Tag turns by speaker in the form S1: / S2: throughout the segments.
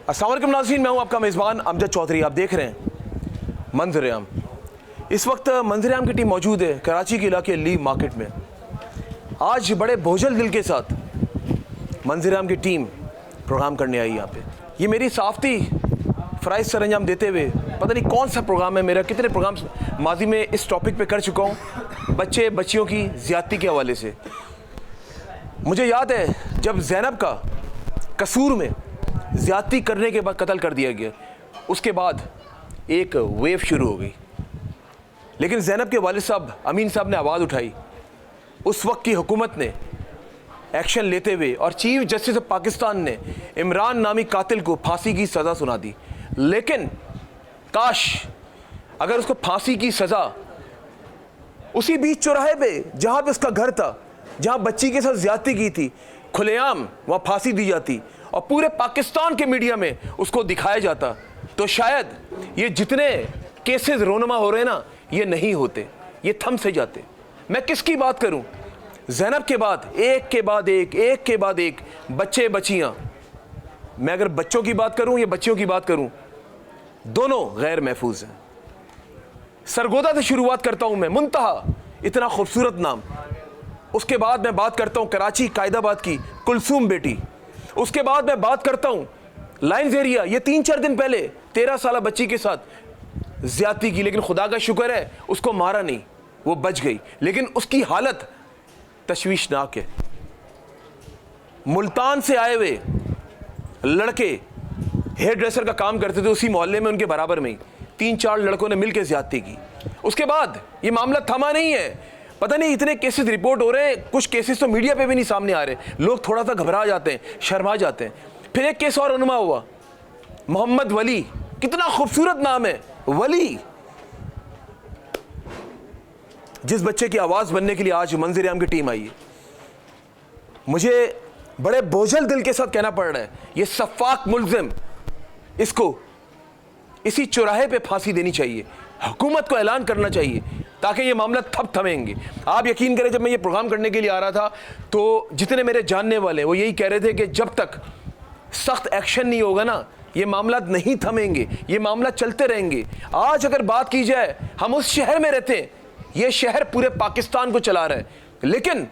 S1: अस्सलाम वालेकुम नाज़रीन, मैं हूं आपका मेज़बान अमजद चौधरी। आप देख रहे हैं मंज़र-ए-आम। इस वक्त मंज़र-ए-आम की टीम मौजूद है कराची के इलाके ली मार्केट में। आज बड़े बोझल दिल के साथ मंज़र-ए-आम की टीम प्रोग्राम करने आई यहाँ पे। ये मेरी साफ़ती फ़राइज़ सर अंजाम देते हुए पता नहीं कौन सा प्रोग्राम है मेरा, कितने प्रोग्राम माजी में इस टॉपिक पे कर चुका हूँ, बच्चे बच्चियों की ज़्यादती के हवाले से। मुझे याद है जब ज़ैनब का कसूर में ज़्यादती करने के बाद कत्ल कर दिया गया, उसके बाद एक वेव शुरू हो गई। लेकिन ज़ैनब के वालिद साहब अमीन साहब ने आवाज़ उठाई। उस वक्त की हुकूमत ने एक्शन लेते हुए और चीफ जस्टिस ऑफ पाकिस्तान ने इमरान नामी कातिल को फांसी की सज़ा सुना दी। लेकिन काश अगर उसको फांसी की सज़ा उसी बीच चौराहे पे जहाँ पे उसका घर था, जहाँ बच्ची के साथ ज़्यादती की थी, खुलेआम वहाँ फांसी दी जाती और पूरे पाकिस्तान के मीडिया में उसको दिखाया जाता, तो शायद ये जितने केसेस रोनमा हो रहे हैं ना, ये नहीं होते, ये थम से जाते। मैं किसकी बात करूं? ज़ैनब के बाद एक के बाद एक बच्चे बच्चियां। मैं अगर बच्चों की बात करूं या बच्चियों की बात करूं, दोनों गैर महफूज हैं। सरगोदा से शुरुआत करता हूं मैं, मुंतहा इतना खूबसूरत नाम। उसके बाद मैं बात करता हूं कराची कायदाबाद की कुलसूम बेटी। उसके बाद मैं बात करता हूं लाइन्स एरिया, ये 3-4 दिन पहले 13 साल बच्ची के साथ ज्यादती की, लेकिन खुदा का शुक्र है उसको मारा नहीं, वो बच गई। लेकिन उसकी हालत तशवीशनाक है। मुल्तान से आए हुए लड़के हेयर ड्रेसर का काम करते थे उसी मोहल्ले में, उनके बराबर में ही 3-4 लड़कों ने मिलकर ज्यादती की। उसके बाद ये मामला थमा नहीं है। पता नहीं इतने केसेस रिपोर्ट हो रहे हैं, कुछ केसेस तो मीडिया पे भी नहीं सामने आ रहे, लोग थोड़ा सा घबरा जाते हैं, शर्मा जाते हैं। फिर एक केस और रुनुमा हुआ, मोहम्मद वली। कितना खूबसूरत नाम है, वली। जिस बच्चे की आवाज़ बनने के लिए आज मंज़र-ए-आम की टीम आई है, मुझे बड़े बोझल दिल के साथ कहना पड़ रहा है, ये सफ़ाक मुल्ज़िम, इसको इसी चौराहे पे फांसी देनी चाहिए। हुकूमत को ऐलान करना चाहिए ताकि ये मामला थमेंगे। आप यकीन करें, जब मैं ये प्रोग्राम करने के लिए आ रहा था तो जितने मेरे जानने वाले वो यही कह रहे थे कि जब तक सख्त एक्शन नहीं होगा ना, ये मामला नहीं थमेंगे, ये मामला चलते रहेंगे। आज अगर बात की जाए, हम उस शहर में रहते हैं, ये शहर पूरे पाकिस्तान को चला रहा है, लेकिन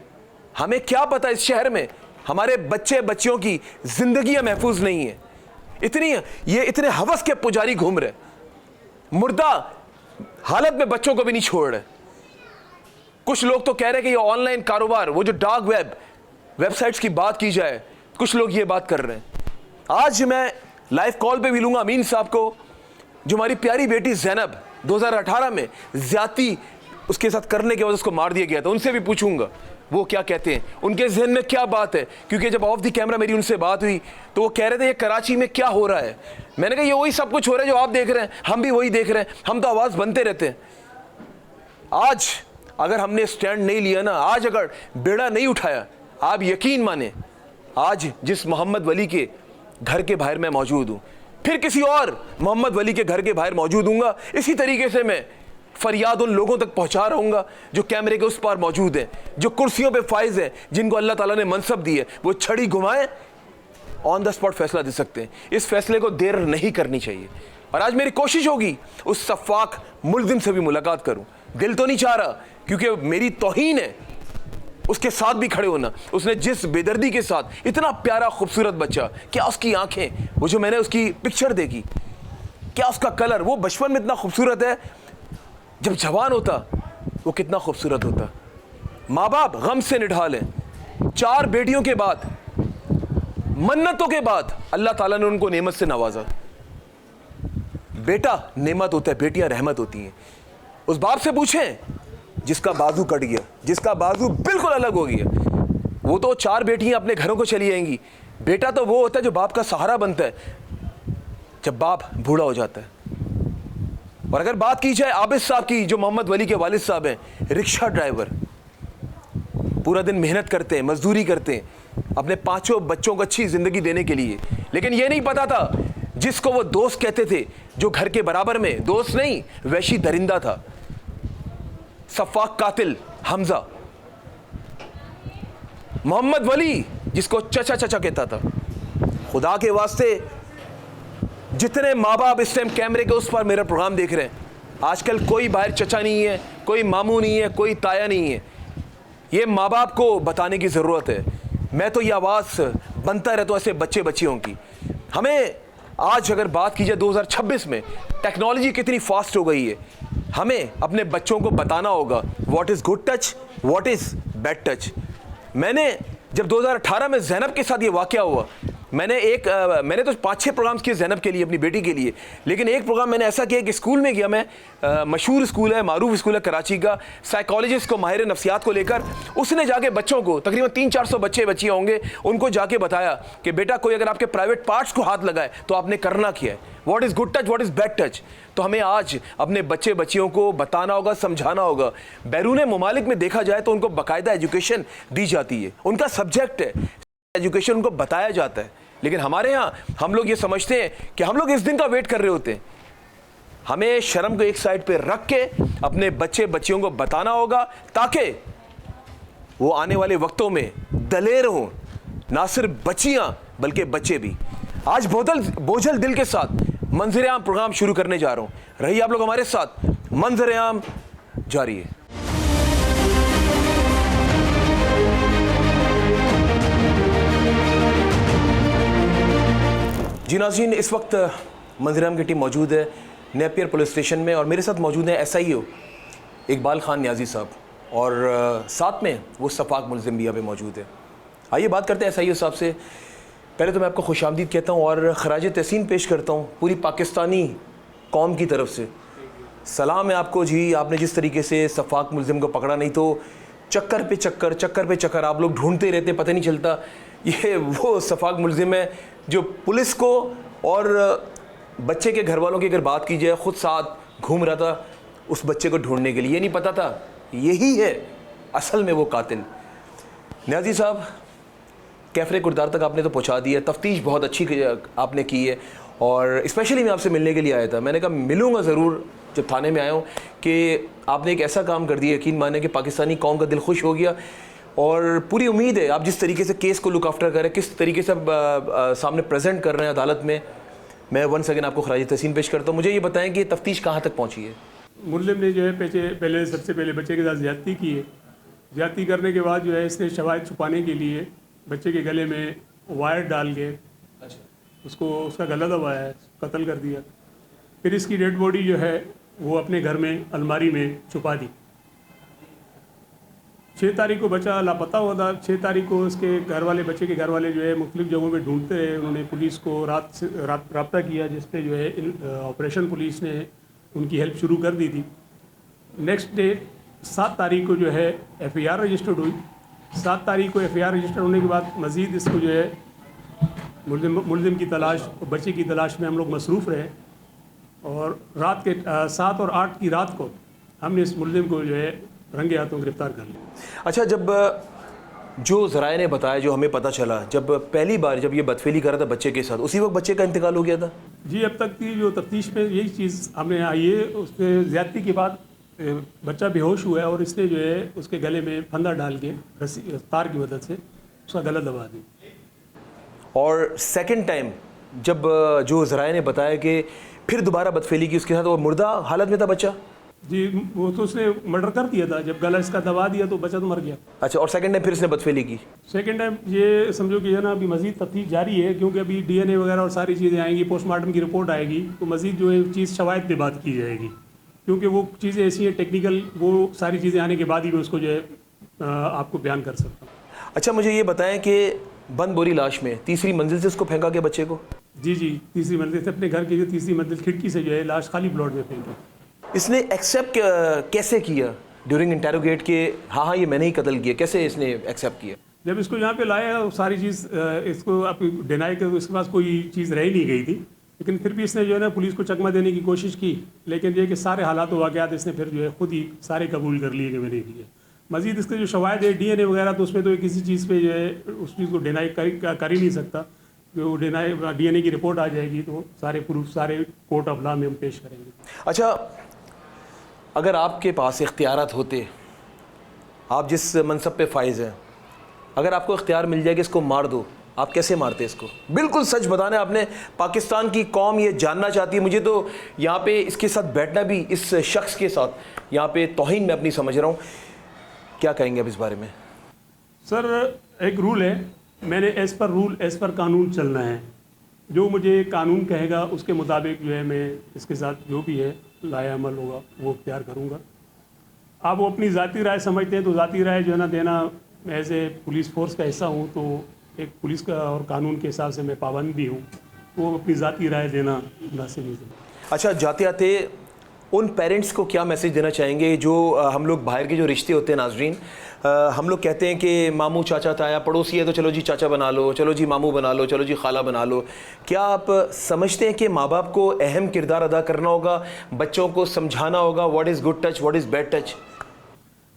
S1: हमें क्या पता इस शहर में हमारे बच्चे बच्चियों की जिंदगियां महफूज नहीं है। इतने हवस के पुजारी घूम रहे, मुर्दा हालत में बच्चों को भी नहीं छोड़ रहे। कुछ लोग तो कह रहे हैं कि ये ऑनलाइन कारोबार, वो जो डार्क वेबसाइट्स की बात की जाए, कुछ लोग ये बात कर रहे हैं। आज मैं लाइव कॉल पे भी लूंगा अमीन साहब को, जो हमारी प्यारी बेटी ज़ैनब 2018 में ज्यादती उसके साथ करने के बाद उसको मार दिया गया था, उनसे भी पूछूंगा वो क्या कहते हैं, उनके जहन में क्या बात है। क्योंकि जब ऑफ द कैमरा मेरी उनसे बात हुई तो वो कह रहे थे ये कराची में क्या हो रहा है। मैंने कहा ये वही सब कुछ हो रहा है जो आप देख रहे हैं, हम भी वही देख रहे हैं, हम तो आवाज़ बनते रहते हैं। आज अगर हमने स्टैंड नहीं लिया ना, आज अगर बेड़ा नहीं उठाया, आप यकीन माने आज जिस मोहम्मद वली के घर के बाहर मैं मौजूद हूँ, फिर किसी और मोहम्मद वली के घर के बाहर मौजूद हूँगा। इसी तरीके से मैं फरियाद उन लोगों तक पहुंचा रहूंगा जो कैमरे के उस पार मौजूद हैं, जो कुर्सियों पे फाइज हैं, जिनको अल्लाह ताला ने मनसब दी है। वो छड़ी घुमाएं, ऑन द स्पॉट फैसला दे सकते हैं। इस फैसले को देर नहीं करनी चाहिए। और आज मेरी कोशिश होगी उस सफ़ाक मुल्ज़िम से भी मुलाकात करूं। दिल तो नहीं चाह रहा, क्योंकि मेरी तौहीन है उसके साथ भी खड़े होना। उसने जिस बेदर्दी के साथ, इतना प्यारा खूबसूरत बच्चा, क्या उसकी आंखें, वो जो मैंने उसकी पिक्चर देखी, क्या उसका कलर, वो बचपन में इतना खूबसूरत है, जब जवान होता वो कितना खूबसूरत होता। माँ बाप गम से निढाल हैं। 4 बेटियों के बाद, मन्नतों के बाद अल्लाह ताला ने उनको नेमत से नवाजा। बेटा नेमत होता है, बेटियां रहमत होती हैं। उस बाप से पूछें जिसका बाजू कट गया, जिसका बाजू बिल्कुल अलग हो गया, वो तो 4 बेटियां अपने घरों को चली जाएंगी। बेटा तो वो होता है जो बाप का सहारा बनता है जब बाप बूढ़ा हो जाता है। और अगर बात की जाए आबिद साहब की, जो मोहम्मद वली के वालिद साहब हैं, रिक्शा ड्राइवर, पूरा दिन मेहनत करते हैं, मजदूरी करते हैं अपने 5 बच्चों को अच्छी जिंदगी देने के लिए। लेकिन ये नहीं पता था जिसको वो दोस्त कहते थे, जो घर के बराबर में, दोस्त नहीं वैशी दरिंदा था, सफ़ाक कातिल हमजा। मोहम्मद वली जिसको चचा चचा कहता था, खुदा के वास्ते जितने माँ बाप इस टाइम कैमरे के उस पर मेरा प्रोग्राम देख रहे हैं, आजकल कोई बाहर चचा नहीं है, कोई मामू नहीं है, कोई ताया नहीं है। ये माँ बाप को बताने की ज़रूरत है। मैं तो ये आवाज़ बनता रहता हूँ ऐसे बच्चे बच्चियों की। हमें आज अगर बात की जाए 2026 में टेक्नोलॉजी कितनी फास्ट हो गई है, हमें अपने बच्चों को बताना होगा what is good touch, what is bad touch. मैंने जब 2018 में ज़ैनब के साथ ये वाक़या हुआ, मैंने तो 5-6 प्रोग्राम्स किए ज़ैनब के लिए, अपनी बेटी के लिए, लेकिन एक प्रोग्राम मैंने ऐसा किया कि स्कूल में गया मैं, मशहूर स्कूल है, मारूफ स्कूल है कराची का, साइकोलॉजिस्ट को, माहिर नफ्सियात को लेकर, उसने जाके बच्चों को, तकरीबन 300-400 बच्चे बच्चियाँ होंगे, उनको जाके बताया कि बेटा कोई अगर आपके प्राइवेट पार्ट्स को हाथ लगाए तो आपने करना क्या है, what is good touch, what is bad touch. तो हमें आज अपने बच्चे बच्चियों को बताना होगा, समझाना होगा। बैरून ममालिक में देखा जाए तो उनको बाकायदा एजुकेशन दी जाती है, उनका सब्जेक्ट है, एजुकेशन उनको बताया जाता है। लेकिन हमारे यहाँ हम लोग ये समझते हैं कि हम लोग इस दिन का वेट कर रहे होते हैं। हमें शर्म को एक साइड पे रख के अपने बच्चे बच्चियों को बताना होगा, ताकि वो आने वाले वक्तों में दलेर हों, ना सिर्फ बच्चियां बल्कि बच्चे भी। आज बोझल दिल के साथ मंजर आम प्रोग्राम शुरू करने जा रहा हूं। रहिए आप लोग हमारे साथ, मंजर आम जारी है। जी नाज़रीन, इस वक्त मंजर आम की टीम मौजूद है नेपियर पुलिस स्टेशन में, और मेरे साथ मौजूद हैं SIO इकबाल खान नियाजी साहब, और साथ में वो सफाक मुल्ज़िम भी यहाँ पे मौजूद है। आइए बात करते हैं SIO साहब से। पहले तो मैं आपको खुशामदीद कहता हूँ और खराज तहसीन पेश करता हूँ पूरी पाकिस्तानी कौम की तरफ से। सलाम है आपको जी, आपने जिस तरीके से सफाक मुल्ज़िम को पकड़ा, नहीं तो चक्कर पे चक्कर आप लोग ढूंढते रहते, पता नहीं चलता। ये वो सफाक मुल्ज़िम है जो पुलिस को और बच्चे के घर वालों की अगर बात की जाए, ख़ुद साथ घूम रहा था उस बच्चे को ढूंढने के लिए। ये नहीं पता था यही है असल में वो कातिल। नियाजी साहब, कैफरे कुर्दार तक आपने तो पहुंचा दिया, तफ्तीश बहुत अच्छी आपने की है, और स्पेशली मैं आपसे मिलने के लिए आया था। मैंने कहा मिलूंगा ज़रूर जब थाने में आया हूँ, कि आपने एक ऐसा काम कर दिया, यकीन माने कि पाकिस्तानी कौम का दिल खुश हो गया। और पूरी उम्मीद है आप जिस तरीके से केस को लुक आफ्टर करें, किस तरीके से सामने प्रेजेंट कर रहे हैं अदालत में। मैं वंस अगेन आपको खराज तहसीन पेश करता हूँ। मुझे ये बताएं कि तफ्तीश कहाँ तक पहुँची है।
S2: मुल्ज़िम ने जो है पहले सबसे पहले बच्चे के साथ ज़्यादती की है। ज़्यादती करने के बाद जो है इसने शवाहिद छुपाने के लिए बच्चे के गले में वायर डाल के उसको उसका गला दबाया, कत्ल कर दिया। फिर इसकी डेड बॉडी जो है वो अपने घर में अलमारी में छुपा दी। 6 तारीख को बच्चा लापता हुआ था। 6 तारीख को उसके घर वाले, बच्चे के घर वाले जो है मुख्तलिफ़ जगहों में ढूंढते रहे। उन्होंने पुलिस को रात रब्ता किया, जिस पे जो है ऑपरेशन पुलिस ने उनकी हेल्प शुरू कर दी थी। नेक्स्ट डे 7 तारीख को जो है FIR रजिस्टर्ड हुई। 7 तारीख को FIR रजिस्टर होने के बाद मज़ीद इसको जो है मुल्ज़िम की तलाश, बच्चे की तलाश में हम लोग मसरूफ़ रहे, और रात के 7 और 8 की रात को हमने इस मुल्ज़िम को जो है रंगे हाथों गिरफ्तार कर लिया।
S1: अच्छा, जब जो ज़राए ने बताया, जो हमें पता चला, जब पहली बार जब ये बदफेली कर रहा था बच्चे के साथ, उसी वक्त बच्चे का इंतकाल हो गया था?
S2: जी, अब तक की जो तफ्तीश में यही चीज़ हमने आई है। उसमें ज़्यादती के बाद बच्चा बेहोश हुआ है और इसने जो है उसके गले में फंदा डाल के रस्सी तार की मदद से उसका गला दबा दी।
S1: और सेकंड टाइम जब जो ज़राए ने बताया कि फिर दोबारा बदफेली की उसके साथ, वो मुर्दा हालत में था बच्चा?
S2: जी, वो तो उसने मर्डर कर दिया था। जब गला इसका दबा दिया तो बच्चा तो मर गया।
S1: अच्छा, और सेकंड टाइम फिर इसने बदफेली की?
S2: सेकंड टाइम ये समझो कि है ना, अभी मज़ीद तफ्तीश जारी है, क्योंकि अभी DNA वगैरह और सारी चीज़ें आएंगी, पोस्टमार्टम की रिपोर्ट आएगी, तो मज़ीद जो है चीज़ शवाहिद पे बात की जाएगी, क्योंकि वो चीज़ें ऐसी हैं टेक्निकल, वो सारी चीज़ें आने के बाद ही मैं उसको जो है आपको बयान कर सकता हूँ।
S1: अच्छा, मुझे ये बताएं कि बंद बोरी लाश में तीसरी मंजिल से उसको फेंका के बच्चे को?
S2: जी, तीसरी मंजिल से, अपने घर की जो तीसरी मंजिल खिड़की से जो है लाश खाली प्लॉट में फेंकी।
S1: इसने एक्सेप्ट कैसे किया ड्यूरिंग इंटेरोगेट के हाँ ये मैंने ही कत्ल किया? कैसे इसने एक्सेप्ट किया?
S2: जब इसको यहाँ पे लाया सारी चीज़ इसको आप डिनाई कर, उसके पास कोई चीज़ रह नहीं गई थी, लेकिन फिर भी इसने जो है ना पुलिस को चकमा देने की कोशिश की, लेकिन ये कि सारे हालात वाक़यात इसने फिर जो है खुद ही सारे कबूल कर लिए कि मैंने किए। मज़ीद इसके जो शवाहिद है DNA वगैरह, तो उसमें तो किसी चीज़ पे जो है उस चीज़ को डिनाई कर ही नहीं सकता। जो DNA की रिपोर्ट आ जाएगी तो सारे प्रूफ सारे कोर्ट ऑफ लॉ में हम पेश करेंगे।
S1: अच्छा, अगर आपके पास इख्तियारात होते, आप जिस मनसब पे फाइज हैं, अगर आपको इख्तियार मिल जाए कि इसको मार दो, आप कैसे मारते इसको? बिल्कुल सच बताना, आपने पाकिस्तान की कौम ये जानना चाहती है। मुझे तो यहाँ पे इसके साथ बैठना भी, इस शख्स के साथ यहाँ पे तौहीन में अपनी समझ रहा हूँ। क्या कहेंगे अब इस बारे में?
S2: सर एक रूल है, मैंने as per rule as per कानून चलना है। जो मुझे कानून कहेगा उसके मुताबिक जो है मैं इसके साथ जो भी है लाया अमल होगा वो इख्तियार करूँगा। आप वो अपनी ज़ाती राय समझते हैं तो ज़ाती राय जो है ना देना, मैं एज ए पुलिस फोर्स का हिस्सा हूँ तो एक पुलिस का और कानून के हिसाब से मैं पाबंद भी हूँ, वो अपनी ज़ाती राय देना मुनासिब नहीं है।
S1: अच्छा, जाते आते उन पेरेंट्स को क्या मैसेज देना चाहेंगे जो हम लोग बाहर के जो रिश्ते होते हैं नाजरीन, हम लोग कहते हैं कि मामू चाचा ताया पड़ोसी है तो चलो जी चाचा बना लो, चलो जी मामू बना लो, चलो जी खाला बना लो। क्या आप समझते हैं कि माँ बाप को अहम किरदार अदा करना होगा, बच्चों को समझाना होगा what is good touch, what is bad touch?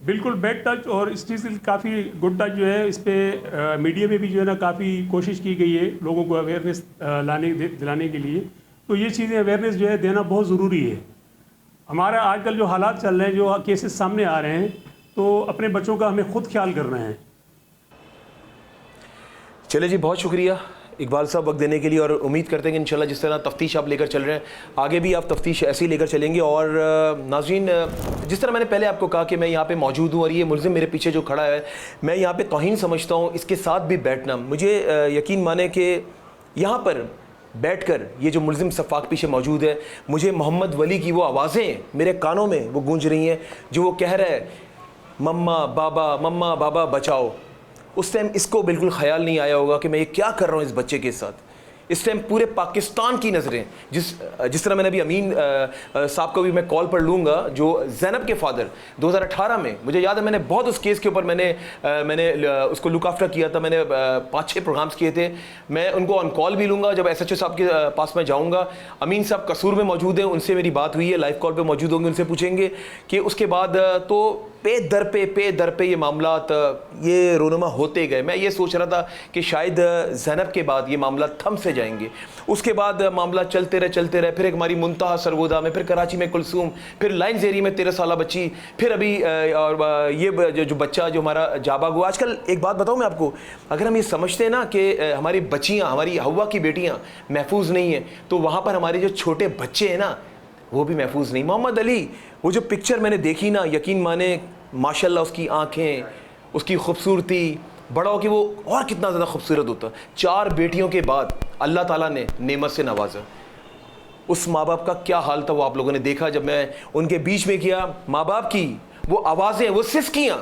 S2: बिल्कुल बैड टच, और इस चीज़ की काफ़ी गुड टच जो है इस पर मीडिया में भी जो है ना काफ़ी कोशिश की गई है लोगों को अवेयरनेस दिलाने के लिए। तो ये चीज़ें अवेयरनेस जो है देना बहुत ज़रूरी है। हमारा आजकल जो हालात चल रहे हैं, जो केसेस सामने आ रहे हैं, तो अपने बच्चों का हमें खुद ख्याल करना है।
S1: चले जी, बहुत शुक्रिया इकबाल साहब वक्त देने के लिए, और उम्मीद करते हैं कि इंशाल्लाह जिस तरह तफ्तीश आप लेकर चल रहे हैं आगे भी आप तफ्तीश ऐसे ही लेकर चलेंगे। और नाज़रीन, जिस तरह मैंने पहले आपको कहा कि मैं यहाँ पे मौजूद हूँ और ये मुल्ज़िम मेरे पीछे जो खड़ा है मैं यहाँ पे तौहीन समझता हूँ, इसके साथ भी बैठना, मुझे यकीन माने कि यहाँ पर बैठकर ये जो मुल्ज़िम सफ़ाक पीछे मौजूद है, मुझे मोहम्मद वली की वो आवाज़ें मेरे कानों में वो गूंज रही हैं जो वो कह रहा है मम्मा बाबा बचाओ। उस टाइम इसको बिल्कुल ख्याल नहीं आया होगा कि मैं ये क्या कर रहा हूँ इस बच्चे के साथ। इस टाइम पूरे पाकिस्तान की नज़रें, जिस तरह मैंने अभी अमीन साहब को भी मैं कॉल पर लूँगा, जो ज़ैनब के फादर 2018 में, मुझे याद है मैंने बहुत उस केस के ऊपर मैंने उसको लुक आफ्टर किया था, मैंने 5-6 प्रोग्राम्स किए थे। मैं उनको ऑन कॉल भी लूँगा जब SHO साहब के पास मैं जाऊँगा। अमीन साहब कसूर में मौजूद हैं, उनसे मेरी बात हुई है, लाइव कॉल पर मौजूद होंगे, उनसे पूछेंगे कि उसके बाद तो पे दर पे ये मामलात ये रोनुमा होते गए। मैं ये सोच रहा था कि शायद ज़ैनब के बाद ये मामला थम से जाएंगे, उसके बाद मामला चलते रहे, फिर एक हमारी मुंतहा सरगोदा में, फिर कराची में कुलसूम, फिर लाइन जेरी में 13 साल बच्ची, फिर अभी और ये जो बच्चा जो हमारा जाबाग हुआ। आजकल एक बात बताऊँ मैं आपको, अगर हम ये समझते हैं ना कि हमारी बच्चियाँ, हमारी हवा की बेटियाँ महफूज नहीं हैं, तो वहाँ पर हमारे जो छोटे बच्चे हैं ना वो भी महफूज नहीं। मोहम्मद अली, वो जो पिक्चर मैंने देखी ना, यकीन माने माशाल्लाह उसकी आंखें, उसकी खूबसूरती, बड़ा हो कि वो और कितना ज़्यादा खूबसूरत होता। 4 बेटियों के बाद अल्लाह ताला ने नेमत से नवाजा। उस माँ बाप का क्या हाल था वो आप लोगों ने देखा जब मैं उनके बीच में किया। माँ बाप की वो आवाज़ें, वो सिसकियाँ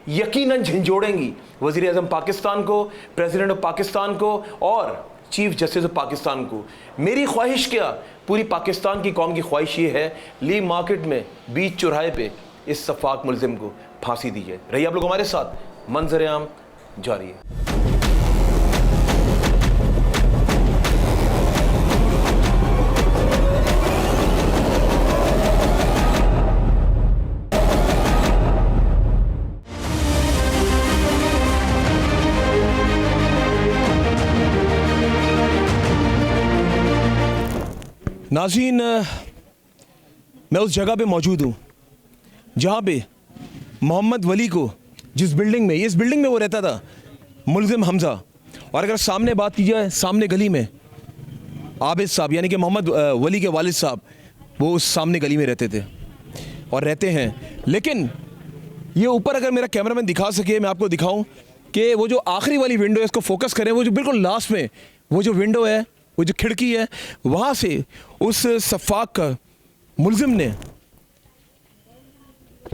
S1: यकीनन झंझोड़ेंगी वज़ीर आज़म पाकिस्तान को, प्रेसिडेंट ऑफ पाकिस्तान को और चीफ जस्टिस ऑफ पाकिस्तान को। मेरी ख्वाहिश क्या, पूरी पाकिस्तान की कौम की ख्वाहिश ये है, ली मार्केट में बीच चौराहे पे इस सफाक मुल्ज़िम को फांसी दी जाए। रहिए आप लोग हमारे साथ, मंजर आम जारी है। नाज़रीन, मैं उस जगह पे मौजूद हूँ जहाँ पे मोहम्मद वली को, जिस बिल्डिंग में, इस बिल्डिंग में वो रहता था, मुल्ज़िम हमज़ा, और अगर सामने बात की जाए, सामने गली में आबिद साहब यानी कि मोहम्मद वली के वालिद साहब, वो उस सामने गली में रहते थे और रहते हैं। लेकिन ये ऊपर अगर मेरा कैमरामैन दिखा सके, मैं आपको दिखाऊं कि वो जो आखिरी वाली विंडो है, इसको फोकस करें, वो जो बिल्कुल लास्ट में वो जो विंडो है, वो जो खिड़की है, वहाँ से उस सफाक का मुल्ज़िम ने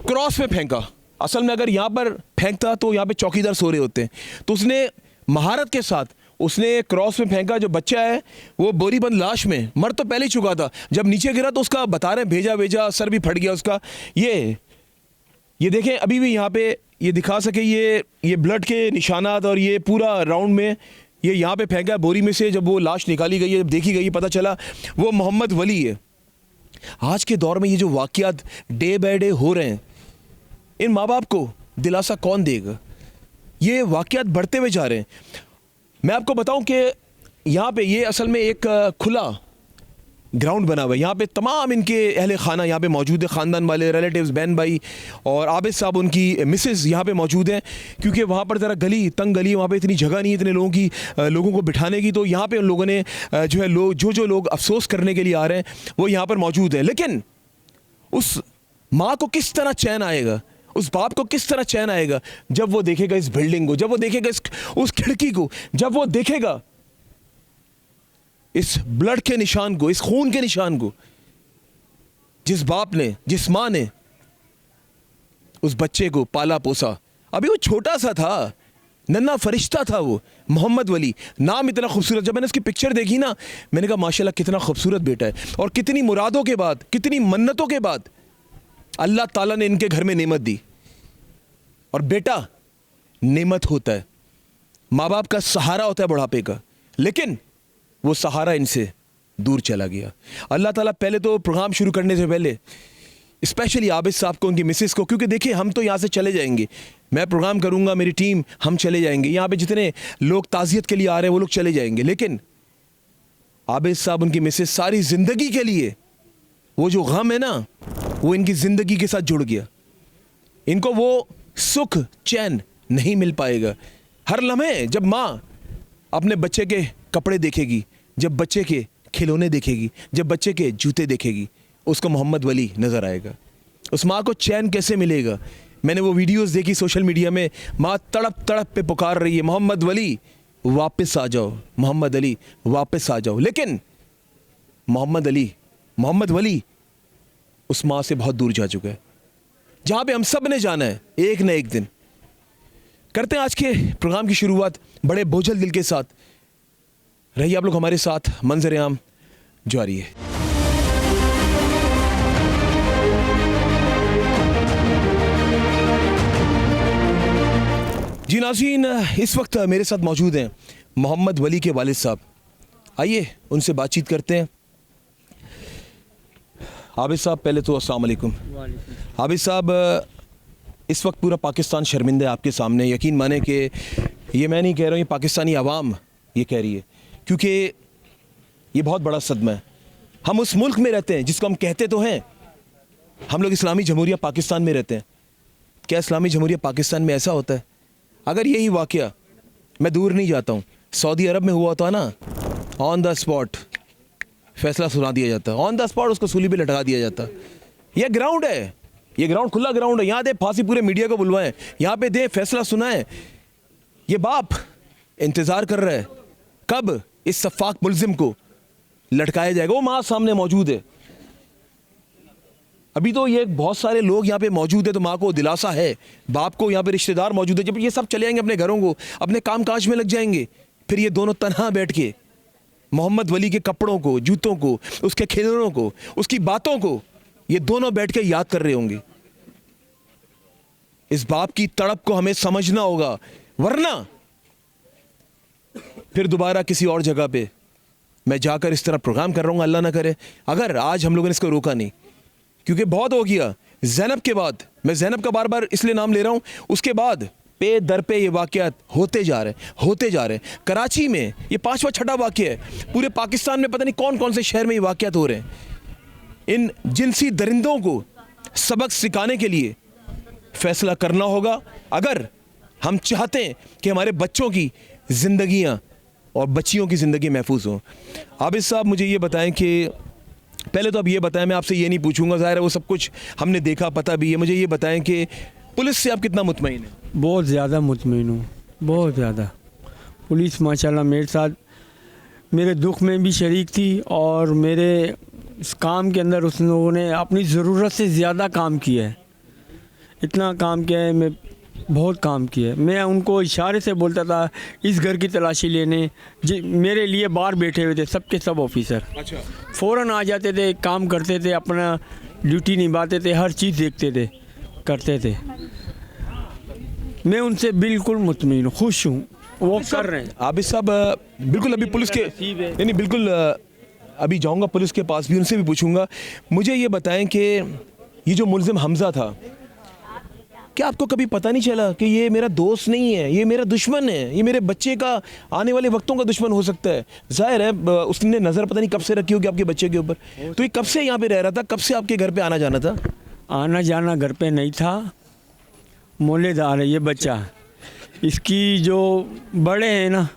S1: क्रॉस में फेंका। असल में अगर यहाँ पर फेंकता तो यहाँ पे चौकीदार सो रहे होते हैं, तो उसने महारत के साथ उसने क्रॉस में फेंका। जो बच्चा है वो बोरी बंद लाश में, मर तो पहले ही चुका था, जब नीचे गिरा तो उसका बता रहे भेजा सर भी फट गया उसका। ये देखें, अभी भी यहाँ पे ये दिखा सके, ये ब्लड के निशानात, और ये पूरा राउंड में ये यहाँ पे फेंका बोरी में से। जब वो लाश निकाली गई है, जब देखी गई, पता चला वो मोहम्मद वली है। आज के दौर में ये जो वाक़यात डे बाय डे हो रहे हैं, इन माँ बाप को दिलासा कौन देगा? ये वाक़यात बढ़ते हुए जा रहे हैं। मैं आपको बताऊं कि यहाँ पे ये असल में एक खुला ग्राउंड बना हुआ है। यहाँ पे तमाम इनके अहले खाना यहाँ पे मौजूद है, ख़ानदान वाले, रिलेटिव्स, बहन भाई, और आबिद साहब उनकी मिसेस यहाँ पे मौजूद हैं। क्योंकि वहाँ पर ज़रा गली तंग गली, वहाँ पे इतनी जगह नहीं है इतने लोगों को बिठाने की, तो यहाँ पे उन लोगों ने जो है जो लोग अफसोस करने के लिए आ रहे हैं वो यहाँ पर मौजूद है। लेकिन उस माँ को किस तरह चैन आएगा, उस बाप को किस तरह चैन आएगा जब वो देखेगा इस बिल्डिंग को, जब वो देखेगा उस खिड़की को, जब वो देखेगा इस ब्लड के निशान को, इस खून के निशान को, जिस बाप ने, जिस माँ ने उस बच्चे को पाला पोसा। अभी वो छोटा सा था, नन्हा फरिश्ता था वो, मोहम्मद वली, नाम इतना खूबसूरत। जब मैंने उसकी पिक्चर देखी ना, मैंने कहा माशाल्लाह कितना खूबसूरत बेटा है, और कितनी मुरादों के बाद, कितनी मन्नतों के बाद अल्लाह ताला ने इनके घर में नेमत दी। और बेटा नेमत होता है, माँ बाप का सहारा होता है बुढ़ापे का, लेकिन वो सहारा इनसे दूर चला गया। अल्लाह ताला पहले तो प्रोग्राम शुरू करने से पहले स्पेशली आबिद साहब को, उनकी मिसेस को, क्योंकि देखिए हम तो यहाँ से चले जाएंगे, मैं प्रोग्राम करूँगा, मेरी टीम, हम चले जाएंगे, यहाँ पे जितने लोग ताज़ियत के लिए आ रहे हैं वो लोग चले जाएंगे, लेकिन आबिद साहब, उनकी मिसेस, सारी ज़िंदगी के लिए वो जो गम है ना, वो इनकी ज़िंदगी के साथ जुड़ गया। इनको वो सुख चैन नहीं मिल पाएगा। हर लम्हे जब माँ अपने बच्चे के कपड़े देखेगी, जब बच्चे के खिलौने देखेगी, जब बच्चे के जूते देखेगी, उसको मोहम्मद वली नज़र आएगा। उस माँ को चैन कैसे मिलेगा? मैंने वो वीडियोस देखी सोशल मीडिया में, माँ तड़प तड़प पे पुकार रही है, मोहम्मद वली वापस आ जाओ, मोहम्मद अली वापस आ जाओ। लेकिन मोहम्मद वली उस माँ से बहुत दूर जा चुका है, जहाँ पे हम सब ने जाना है एक न एक दिन। करते हैं आज के प्रोग्राम की शुरुआत बड़े बोझल दिल के साथ। रहिए आप लोग हमारे साथ, मंजर आम जारी है। जी नाज़रीन, इस वक्त मेरे साथ मौजूद हैं मोहम्मद वली के वालिद साहब। आइए उनसे बातचीत करते हैं। आबिद साहब, पहले तो अस्सलाम वालेकुम। आबिद साहब, इस वक्त पूरा पाकिस्तान शर्मिंदा है आपके सामने। यकीन माने कि ये मैं नहीं कह रहा हूँ, ये पाकिस्तानी आवाम ये कह रही है, क्योंकि ये बहुत बड़ा सदमा है। हम उस मुल्क में रहते हैं जिसको हम कहते तो हैं, हम लोग इस्लामी जमहूरिया पाकिस्तान में रहते हैं। क्या इस्लामी जमहूरिया पाकिस्तान में ऐसा होता है? अगर यही वाक़या, मैं दूर नहीं जाता हूँ, सऊदी अरब में हुआ होता ना, ऑन द स्पॉट फैसला सुना दिया जाता, ऑन द स्पॉट उसको सूली पे लटका दिया जाता। यह ग्राउंड है, ये ग्राउंड खुला ग्राउंड है, यहाँ दे फांसी, पूरे मीडिया को बुलवाएं, यहाँ पे दे फैसला सुनाएं। ये बाप इंतज़ार कर रहा है कब इस सफाक मुल्जिम को लटकाया जाएगा। वो माँ सामने मौजूद है। अभी तो ये बहुत सारे लोग यहाँ पे मौजूद है, तो माँ को दिलासा है, बाप को यहाँ पे रिश्तेदार मौजूद है। जब ये सब चले जाएंगे अपने घरों को, अपने काम काज में लग जाएंगे, फिर ये दोनों तन्हा बैठ के मोहम्मद वली के कपड़ों को, जूतों को, उसके खिलौनों को, उसकी बातों को ये दोनों बैठ के याद कर रहे होंगे। इस बाप की तड़प को हमें समझना होगा, वरना फिर दोबारा किसी और जगह पे मैं जाकर इस तरह प्रोग्राम कर रहा हूँ, अल्लाह ना करे, अगर आज हम लोगों ने इसको रोका नहीं, क्योंकि बहुत हो गया। ज़ैनब के बाद, मैं ज़ैनब का बार बार इसलिए नाम ले रहा हूँ, उसके बाद पे दर पे ये वाक़यात होते जा रहे हैं। कराची में ये 5वां 6वां वाक़या है। पूरे पाकिस्तान में पता नहीं कौन कौन से शहर में ये वाक़यात हो रहे हैं। इन जिनसी दरिंदों को सबक सिखाने के लिए फ़ैसला करना होगा, अगर हम चाहते हैं कि हमारे बच्चों की ज़िंदगियाँ और बच्चियों की ज़िंदगी महफूज हों। आबिद साहब, मुझे ये बताएं कि पहले तो अब ये बताएं, मैं आपसे ये नहीं पूछूंगा, ज़ाहिर है वो सब कुछ हमने देखा, पता भी है। मुझे ये बताएं कि पुलिस से आप कितना मुतमईन हैं?
S3: बहुत ज़्यादा मुतमईन हूँ, बहुत ज़्यादा। पुलिस माशाल्लाह मेरे साथ, मेरे दुख में भी शरीक थी, और मेरे इस काम के अंदर उस लोगों ने अपनी ज़रूरत से ज़्यादा काम किया है। इतना काम किया है, मैं बहुत काम किया है। मैं उनको इशारे से बोलता था इस घर की तलाशी लेने, मेरे लिए बाहर बैठे हुए थे सबके सब ऑफिसर।
S1: अच्छा।
S3: फ़ौरन आ जाते थे, काम करते थे, अपना ड्यूटी निभाते थे, हर चीज़ देखते थे, करते थे। मैं उनसे बिल्कुल मुतमईन हूँ, खुश हूँ, वो कर रहे हैं।
S1: आबिद साहब, बिल्कुल अभी पुलिस के नहीं, बिल्कुल अभी जाऊंगा पुलिस के पास भी, उनसे भी पूछूंगा। मुझे ये बताएं कि ये जो मुल्जिम हमज़ा था, क्या आपको कभी पता नहीं चला कि ये मेरा दोस्त नहीं है, ये मेरा दुश्मन है, ये मेरे बच्चे का आने वाले वक्तों का दुश्मन हो सकता है? जाहिर है उसने नज़र पता नहीं कब से रखी होगी आपके बच्चे के ऊपर। तो ये कब से यहाँ पे रह रहा था, कब से आपके घर पे आना जाना था?
S3: आना जाना घर पे नहीं था, मोलेदार है ये बच्चा। इसकी जो बड़े हैं ना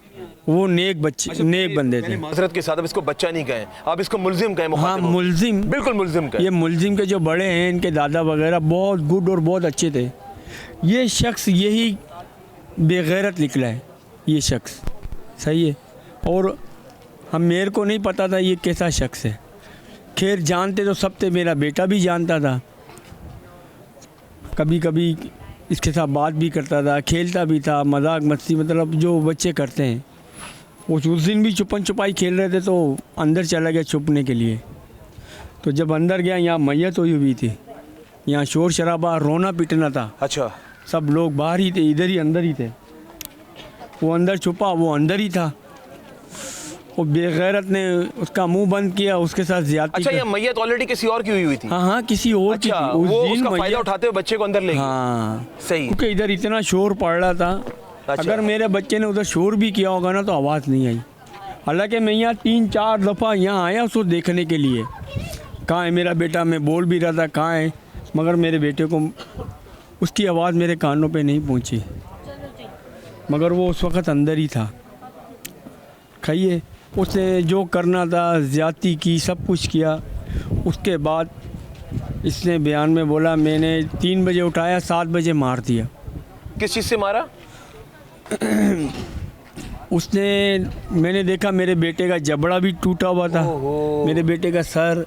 S3: वो नेक बच्चे, नेक बंदे थे।
S1: माजरत के साथ अब इसको बच्चा नहीं कहें, आप इसको मुल्जिम कहें।
S3: हाँ मुल्जिम,
S1: बिल्कुल मुल्जिम कहें।
S3: ये मुल्जिम के जो बड़े हैं, इनके दादा वगैरह बहुत गुड और बहुत अच्छे थे। ये शख्स यही बेगैरत निकला है, ये शख्स सही है। और मेरे को नहीं पता था ये कैसा शख्स है। खैर जानते तो सब थे, मेरा बेटा भी जानता था, कभी कभी इसके साथ बात भी करता था, खेलता भी था, मजाक मस्ती मतलब जो बच्चे करते हैं। वो उस दिन भी छुपन छुपाई खेल रहे थे तो अंदर चला गया छुपने के लिए। तो जब अंदर गया, यहाँ मैयत हुई थी, यहाँ शोर शराबा रोना पीटना था।
S1: अच्छा,
S3: सब लोग बाहर ही थे, इधर ही अंदर ही थे। वो अंदर छुपा, वो अंदर ही था। वो बेगैरत ने उसका मुंह बंद किया, उसके साथ ज्यादती।
S1: अच्छा, ये मैयत ऑलरेडी किसी और की हुई थी?
S3: हाँ किसी और की
S1: अच्छा,
S3: थी। उस
S1: वो
S3: दिन
S1: उसका फायदा उठाते हुए बच्चे को अंदर ले गए।
S3: हाँ
S1: सही।
S3: क्योंकि इधर इतना शोर पड़ रहा था।
S1: अच्छा।
S3: अगर मेरे बच्चे ने उधर शोर भी किया होगा ना तो आवाज़ नहीं आई। हालांकि मैं यहाँ 3-4 दफ़ा यहाँ आया उसको देखने के लिए, कहाँ है मेरा बेटा, मैं बोल भी रहा था कहाँ है, मगर मेरे बेटे को उसकी आवाज़ मेरे कानों पे नहीं पहुँची। मगर वो उस वक़्त अंदर ही था। खाइए, उसने जो करना था ज़्यादती की, सब कुछ किया। उसके बाद इसने बयान में बोला मैंने 3 बजे उठाया, 7 बजे मार दिया।
S1: किस चीज़ से मारा?
S3: उसने, मैंने देखा मेरे बेटे का जबड़ा भी टूटा हुआ था, मेरे बेटे का सर।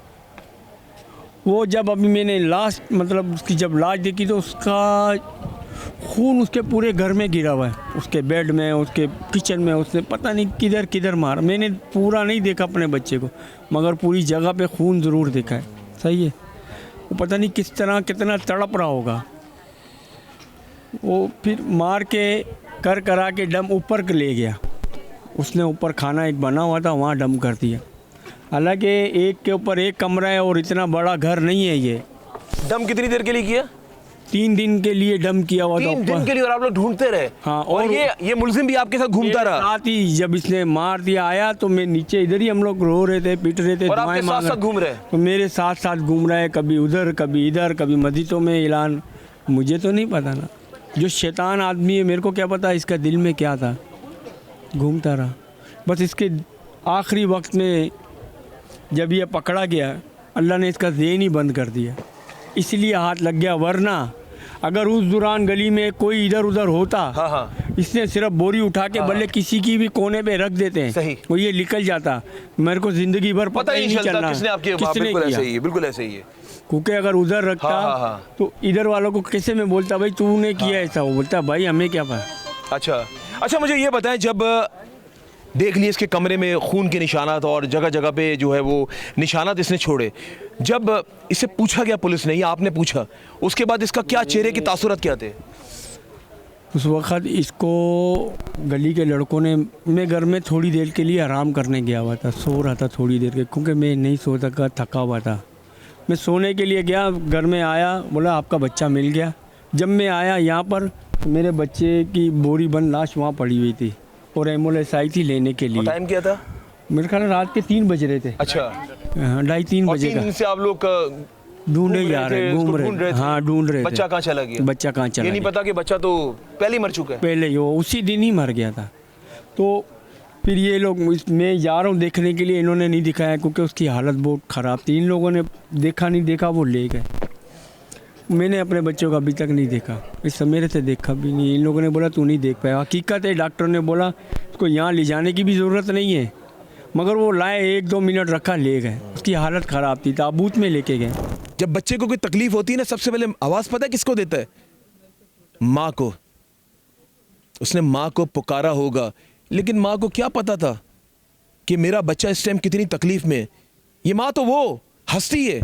S3: वो जब अभी मैंने लास्ट मतलब उसकी जब लाश देखी तो उसका खून उसके पूरे घर में गिरा हुआ है, उसके बेड में, उसके किचन में। उसने पता नहीं किधर किधर मारा। मैंने पूरा नहीं देखा अपने बच्चे को, मगर पूरी जगह पे खून ज़रूर देखा है। सही है। वो पता नहीं किस तरह कितना तड़प रहा होगा। वो फिर मार के कर करा के डम ऊपर ले गया। उसने ऊपर खाना एक बना हुआ था, वहाँ डम कर दिया। हालांकि एक के ऊपर एक कमरा है और इतना बड़ा घर नहीं है ये।
S1: डम कितनी देर के लिए किया?
S3: 3 दिन के लिए डम किया हुआ था
S1: 3 दिन के लिए, और आप लोग ढूंढते रहे?
S3: हाँ।
S1: और ये मुल्जिम भी आपके साथ घूमता रहा?
S3: साथ ही जब इसने मार दिया आया तो मैं नीचे, इधर ही हम लोग रो रहे थे, पीट रहे थे,
S1: और आपके साथ साथ घूम रहे?
S3: तो मेरे साथ साथ घूम रहा है, कभी उधर कभी इधर, कभी मस्जिदों में ऐलान। मुझे तो नहीं पता ना, जो शैतान आदमी है मेरे को क्या पता इसका दिल में क्या था। घूमता रहा बस। इसके आखिरी वक्त में जब ये पकड़ा गया, अल्लाह ने इसका ज़हन ही बंद कर दिया, इसलिए हाथ लग गया। वरना अगर उस दौरान गली में कोई इधर उधर होता,
S1: हाँ।
S3: इसने सिर्फ बोरी उठा के बल्ले किसी की भी कोने पे रख देते हैं,
S1: सही।
S3: वो ये निकल जाता। मेरे को ज़िंदगी भर पता ही नहीं चलना
S1: किसने आपके।
S3: किसने
S1: बिल्कुल
S3: किया।
S1: ऐसे ही है, बिल्कुल ऐसे ही है।
S3: क्योंकि अगर उधर रखता
S1: हाँ।
S3: तो इधर वालों को कैसे मैं बोलता भाई तूने किया ऐसा, वो बोलता भाई हमें क्या पता।
S1: अच्छा, मुझे ये बताएं, जब देख लिए इसके कमरे में खून के निशानात और जगह जगह पे जो है वो निशानात इसने छोड़े, जब इससे पूछा गया पुलिस ने या आपने पूछा, उसके बाद इसका क्या चेहरे के तासुरात क्या थे?
S3: उस वक़्त इसको गली के लड़कों ने, मैं घर में थोड़ी देर के लिए आराम करने गया हुआ था, सो रहा था थोड़ी देर के, क्योंकि मैं नहीं सो सका, थका हुआ था। मैं सोने के लिए गया, घर में आया, बोला आपका बच्चा मिल गया। जब मैं आया यहाँ पर, मेरे बच्चे की बोरी बंद लाश वहाँ पड़ी हुई थी और एम्बुलेंस आई थी लेने के लिए।
S1: टाइम क्या था?
S3: मेरे ख्याल रात के 3 बज रहे थे।
S1: अच्छा।
S3: 2:30-3 बजे का।
S1: से आप लोग
S3: ढूंढे जा रहे, घूम रहे, हाँ ढूंढ रहे।
S1: बच्चा कहाँ चला गया?
S3: बच्चा कहाँ चला
S1: ये नहीं पता कि बच्चा तो पहले ही मर चुका है।
S3: पहले ही वो उसी दिन ही मर गया था। तो फिर ये लोग, मैं जा रहा हूँ देखने के लिए, इन्होंने नहीं दिखाया क्योंकि उसकी हालत बहुत ख़राब थी। इन लोगों ने देखा नहीं देखा, वो ले गए। मैंने अपने बच्चों को अभी तक नहीं देखा, इस मेरे से देखा भी नहीं। इन लोगों ने बोला तू नहीं देख पाया। हकीकत है, डॉक्टर ने बोला उसको यहाँ ले जाने की भी ज़रूरत नहीं है, मगर वो लाए, 1-2 मिनट रखा, ले गए। उसकी हालत ख़राब थी, ताबूत में लेके गए।
S1: जब बच्चे को कोई तकलीफ होती है ना, सबसे पहले आवाज़ पता है किसको देता है? माँ को। उसने माँ को पुकारा होगा, लेकिन माँ को क्या पता था कि मेरा बच्चा इस टाइम कितनी तकलीफ में है। ये माँ तो वो हंसती है,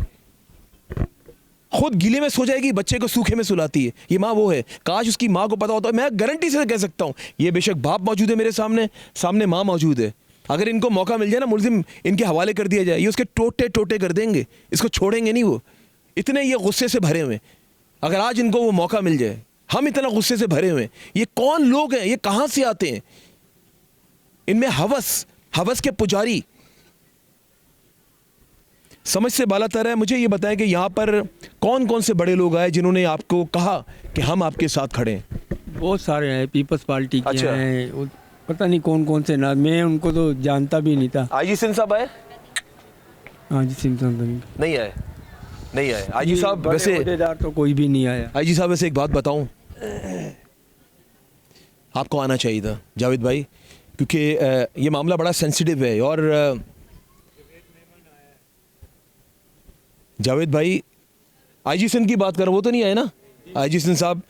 S1: खुद गीले में सो जाएगी, बच्चे को सूखे में सुलाती है। ये माँ वो है। काश उसकी माँ को पता होता। मैं गारंटी से कह सकता हूँ, ये बेशक बाप मौजूद है मेरे सामने माँ मौजूद है। अगर इनको मौका मिल जाए ना, मुल्जिम इनके हवाले कर दिया जाए, ये उसके टोटे टोटे कर देंगे, इसको छोड़ेंगे नहीं। वो इतने ये गुस्से से भरे हुए। अगर आज इनको वो मौका मिल जाए, हम इतना गुस्से से भरे हुए हैं। ये कौन लोग हैं, ये कहां से आते हैं? इनमें हवस के पुजारी, समझ से बालातर है। मुझे ये बताएं कि यहाँ पर कौन कौन से बड़े लोग आए जिन्होंने आपको कहा कि हम आपके साथ खड़े हैं?
S3: बहुत सारे हैं, पीपल्स पार्टी के
S1: अच्छा।
S3: हैं, पता नहीं कौन कौन से ना, मैं उनको तो जानता भी नहीं था।
S1: आईजी सिंह साहब आए?
S3: हाँ जी, सिंह
S1: नहीं आए, नहीं आए। आईजी साहब वैसे,
S3: अहदेदार तो कोई भी नहीं आया।
S1: आईजी साहब वैसे एक बात बताऊं, आपको आना चाहिए था जावेद भाई, क्योंकि ये मामला बड़ा सेंसिटिव है। और जावेद भाई, आईजी सिंह की बात कर, वो तो नहीं आए ना? आईजी सिंह साहब,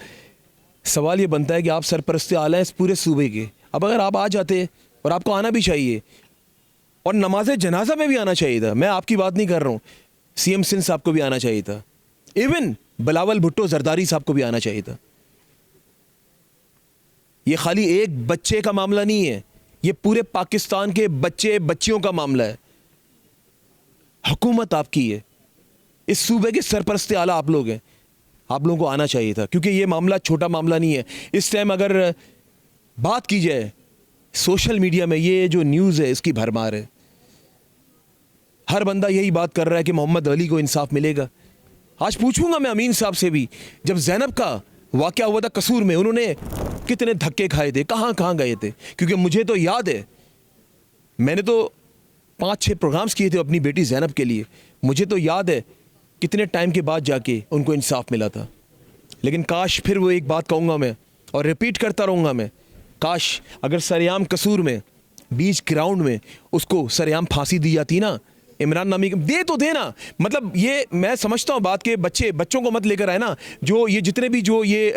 S1: सवाल ये बनता है कि आप सरपरस्ते आला हैं इस पूरे सूबे के। अब अगर आप आ जाते, और आपको आना भी चाहिए, और नमाज जनाजा में भी आना चाहिए था। मैं आपकी बात नहीं कर रहा हूँ, सीएम सिंह साहब को भी आना चाहिए था, इवन बिलावल भुट्टो जरदारी साहब को भी आना चाहिए था। ये खाली एक बच्चे का मामला नहीं है, ये पूरे पाकिस्तान के बच्चे बच्चियों का मामला है। हुकूमत आपकी है, इस सूबे के सरपरस्ते आला आप लोग हैं, आप लोगों को आना चाहिए था, क्योंकि ये मामला छोटा मामला नहीं है। इस टाइम अगर बात की जाए, सोशल मीडिया में ये जो न्यूज़ है इसकी भरमार है। हर बंदा यही बात कर रहा है कि मोहम्मद अली को इंसाफ मिलेगा। आज पूछूंगा मैं अमीन साहब से भी, जब जैनब का वाक़या हुआ था कसूर में, उन्होंने कितने धक्के खाए थे, कहाँ कहाँ गए थे? क्योंकि मुझे तो याद है, मैंने तो 5-6 प्रोग्राम्स किए थे अपनी बेटी जैनब के लिए। मुझे तो याद है कितने टाइम के बाद जाके उनको इंसाफ मिला था। लेकिन काश, फिर वो एक बात कहूँगा मैं और रिपीट करता रहूँगा मैं, काश अगर सरेआम कसूर में बीच ग्राउंड में उसको सरेआम फांसी दी जाती ना, इमरान नामी दे तो देना। मतलब ये मैं समझता हूँ बात के बच्चों को मत लेकर आए ना, जो ये जितने भी जो ये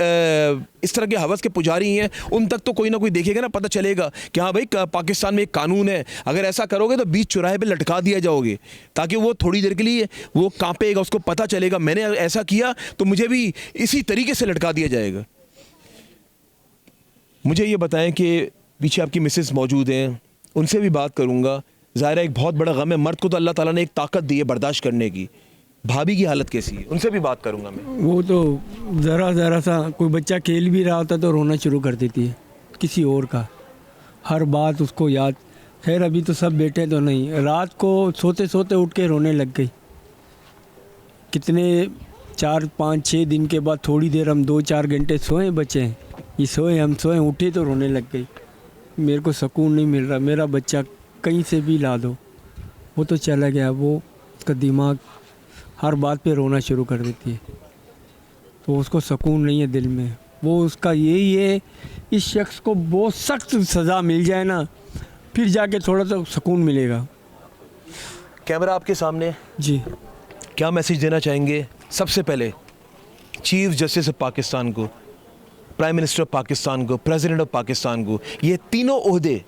S1: इस तरह के हवस के पुजारी हैं, उन तक तो कोई ना कोई देखेगा ना, पता चलेगा कि हाँ भाई पाकिस्तान में एक कानून है। अगर ऐसा करोगे तो बीच चौराहे पे लटका दिया जाओगे, ताकि वो थोड़ी देर के लिए वो कांपेगा, उसको पता चलेगा मैंने ऐसा किया तो मुझे भी इसी तरीके से लटका दिया जाएगा। मुझे ये बताएं कि पीछे आपकी मिसेस मौजूद हैं, उनसे भी बात करूँगा। ज़ाहिर है एक बहुत बड़ा गम है, मर्द को तो अल्लाह ताला ने एक ताकत दी है बर्दाश्त करने की। भाभी की हालत कैसी है, उनसे भी बात करूंगा मैं।
S3: वो तो ज़रा सा कोई बच्चा खेल भी रहा होता तो रोना शुरू कर देती है, किसी और का, हर बात उसको याद। खैर अभी तो सब बेटे तो नहीं, रात को सोते सोते उठ के रोने लग गई। कितने 4-5-6 दिन के बाद थोड़ी देर हम 2-4 घंटे सोए, बचे ये सोए, हम सोए, उठे तो रोने लग गई। मेरे को सुकून नहीं मिल रहा, मेरा बच्चा कहीं से भी ला दो। वो तो चला गया, वो उसका दिमाग हर बात पे रोना शुरू कर देती है, तो उसको सुकून नहीं है दिल में। वो उसका यही है, इस शख्स को बहुत सख्त सज़ा मिल जाए ना, फिर जाके थोड़ा सा सुकून मिलेगा।
S1: कैमरा आपके सामने
S3: जी,
S1: क्या मैसेज देना चाहेंगे सबसे पहले चीफ जस्टिस ऑफ पाकिस्तान को, प्राइम मिनिस्टर ऑफ पाकिस्तान को, प्रेसिडेंट ऑफ पाकिस्तान को? ये तीनों ओहदे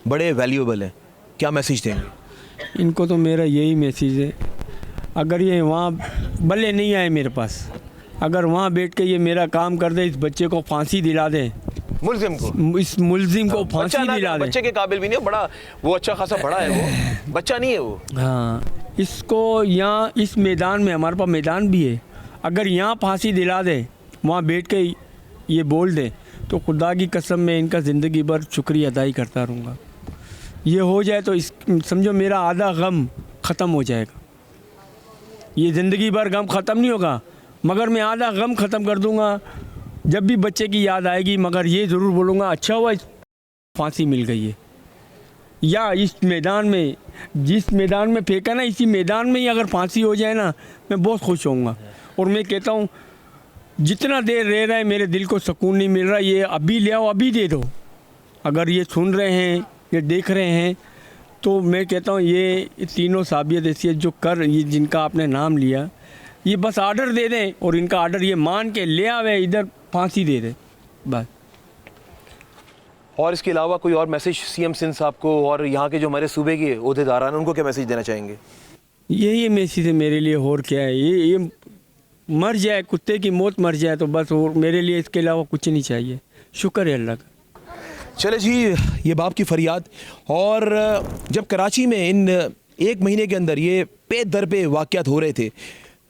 S1: बड़े वैल्यूएबल हैं, क्या मैसेज देंगे
S3: इनको? तो मेरा यही मैसेज है, अगर ये वहाँ भले नहीं आए मेरे पास, अगर वहाँ बैठ के ये मेरा काम कर दे, इस बच्चे को फांसी दिला दे,
S1: मुल्जिम को,
S3: इस मुल्जिम को फांसी दिला दे।
S1: बच्चे के काबिल भी नहीं हो, बड़ा वो अच्छा खासा बड़ा है, वो बच्चा नहीं है वो।
S3: हाँ, इसको यहाँ इस मैदान में, हमारे पास मैदान भी है, अगर यहाँ फांसी दिला दे, वहाँ बैठ के ये बोल दे, तो खुदा की कसम मैं इनका ज़िंदगी भर शुक्रिया अदाई करता रहूँगा। ये हो जाए तो इस समझो मेरा आधा गम ख़त्म हो जाएगा। ये ज़िंदगी भर गम ख़त्म नहीं होगा, मगर मैं आधा गम ख़त्म कर दूँगा। जब भी बच्चे की याद आएगी, मगर ये ज़रूर बोलूँगा, अच्छा हुआ इस फांसी मिल गई है, या इस मैदान में, जिस मैदान में फेंका ना, इसी मैदान में ही अगर फांसी हो जाए ना, मैं बहुत खुश होऊंगा। और मैं कहता हूँ, जितना देर रह रहा है मेरे दिल को सुकून नहीं मिल रहा, ये अभी ले आओ, अभी दे दो। अगर ये सुन रहे हैं, ये देख रहे हैं, तो मैं कहता हूँ ये तीनों साबियत ऐसी है जो कर, ये जिनका आपने नाम लिया, ये बस आर्डर दे दें और इनका आर्डर ये मान के ले आवे, इधर फांसी दे दे बस।
S1: और इसके अलावा कोई और मैसेज सीएम सिंह साहब को और यहाँ के जो हमारे सूबे के ओहदेदारान हैं, उनको क्या मैसेज देना चाहेंगे?
S3: यही मैसेज है मेरे लिए, और क्या है, ये मर जाए, कुत्ते की मौत मर जाए तो बस, और मेरे लिए इसके अलावा कुछ नहीं चाहिए। शुक्र है अल्लाह का।
S1: चले जी, ये बाप की फरियाद। और जब कराची में इन 1 महीने के अंदर ये पे दर पे वाक़यात हो रहे थे,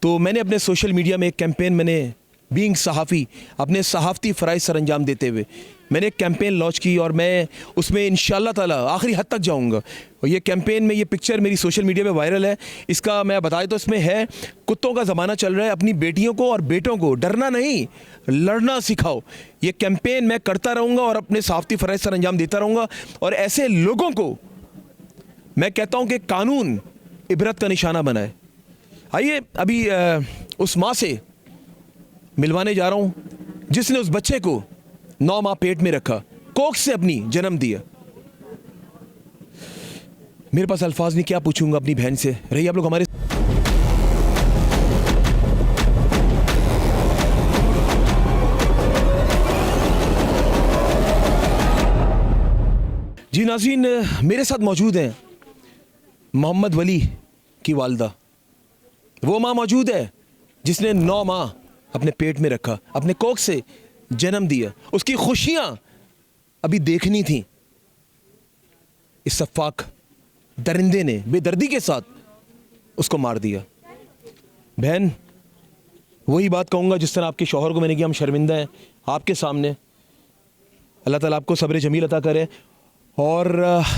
S1: तो मैंने अपने सोशल मीडिया में एक कैंपेन मैंने बीइंग सहाफ़ी, अपने सहाफ़ती फ़राइज़ सर अंजाम देते हुए मैंने एक कैंपेन लॉन्च की और मैं उसमें इंशाअल्लाह ताला आखिरी हद तक जाऊंगा। और ये कैंपेन में ये पिक्चर मेरी सोशल मीडिया पे वायरल है। इसका मैं बताए तो इसमें है, कुत्तों का ज़माना चल रहा है, अपनी बेटियों को और बेटों को डरना नहीं लड़ना सिखाओ। ये कैंपेन मैं करता रहूँगा और अपने सहाफ़ती फ़राइज़ सर अंजाम देता रहूँगा। और ऐसे लोगों को मैं कहता हूँ कि कानून इबरत का निशाना बनाए। आइए अभी उस माँ से मिलवाने जा रहा हूँ जिसने उस बच्चे को 9 माह पेट में रखा, कोख से अपनी जन्म दिया। मेरे पास अल्फाज नहीं, क्या पूछूंगा अपनी बहन से। रहिए आप लोग हमारे जी नाज़रीन, मेरे साथ मौजूद हैं मोहम्मद वली की वालदा। वो माँ मौजूद है जिसने 9 माह अपने पेट में रखा, अपने कोख से जन्म दिया। उसकी खुशियां अभी देखनी थी। इस सफाक दरिंदे ने बेदर्दी के साथ उसको मार दिया। बहन, वही बात कहूँगा जिस तरह आपके शौहर को मैंने किया, हम शर्मिंदा हैं आपके सामने। अल्लाह ताला आपको सब्र जमील अता करे। और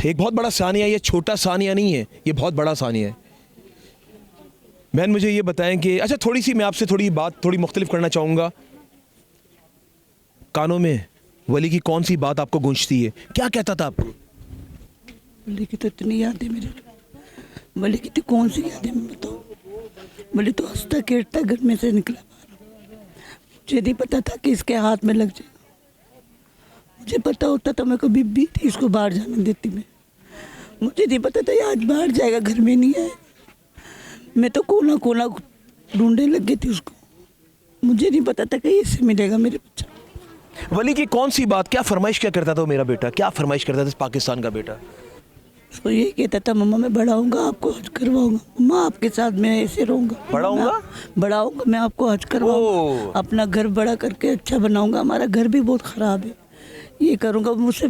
S1: एक बहुत बड़ा सानिया, ये छोटा सानिया नहीं है, ये बहुत बड़ा सानिया है। बहन मुझे ये बताएं कि अच्छा, थोड़ी सी मैं आपसे थोड़ी मुख्तलिफ करना चाहूँगा। कानों में वली की कौन सी बात आपको गूंजती है? क्या कहता था आपको?
S4: वली की तो इतनी याद है मेरे, वली की तो कौन सी याद है मैं बताऊँ। वली तो हंसता खेलता घर में से निकला बाहर। मुझे नहीं पता था कि इसके हाथ में लग जाए। मुझे पता होता तो मैं कभी भी इसको बाहर जाने देती। मुझे नहीं पता था ये आज बाहर जाएगा, घर में नहीं है। मैं तो कोना कोना ढूंढने लग गई थी उसको। मुझे नहीं पता था कि इससे मिलेगा मेरे बच्चा।
S1: वली की कौन सी बात, क्या फरमाइश क्या करता था वो मेरा बेटा? क्या फरमाइश करता था इस पाकिस्तान का बेटा?
S4: उसको ये कहता था, मम्मा मैं बड़ा होऊंगा आपको हज करवाऊंगा, मम्मा आपके साथ मैं ऐसे रहूंगा, बड़ा होऊंगा मैं आपको हज करवाऊंगा, अपना घर बड़ा करके अच्छा बनाऊंगा, हमारा घर भी बहुत ख़राब है, ये करूंगा। मुझसे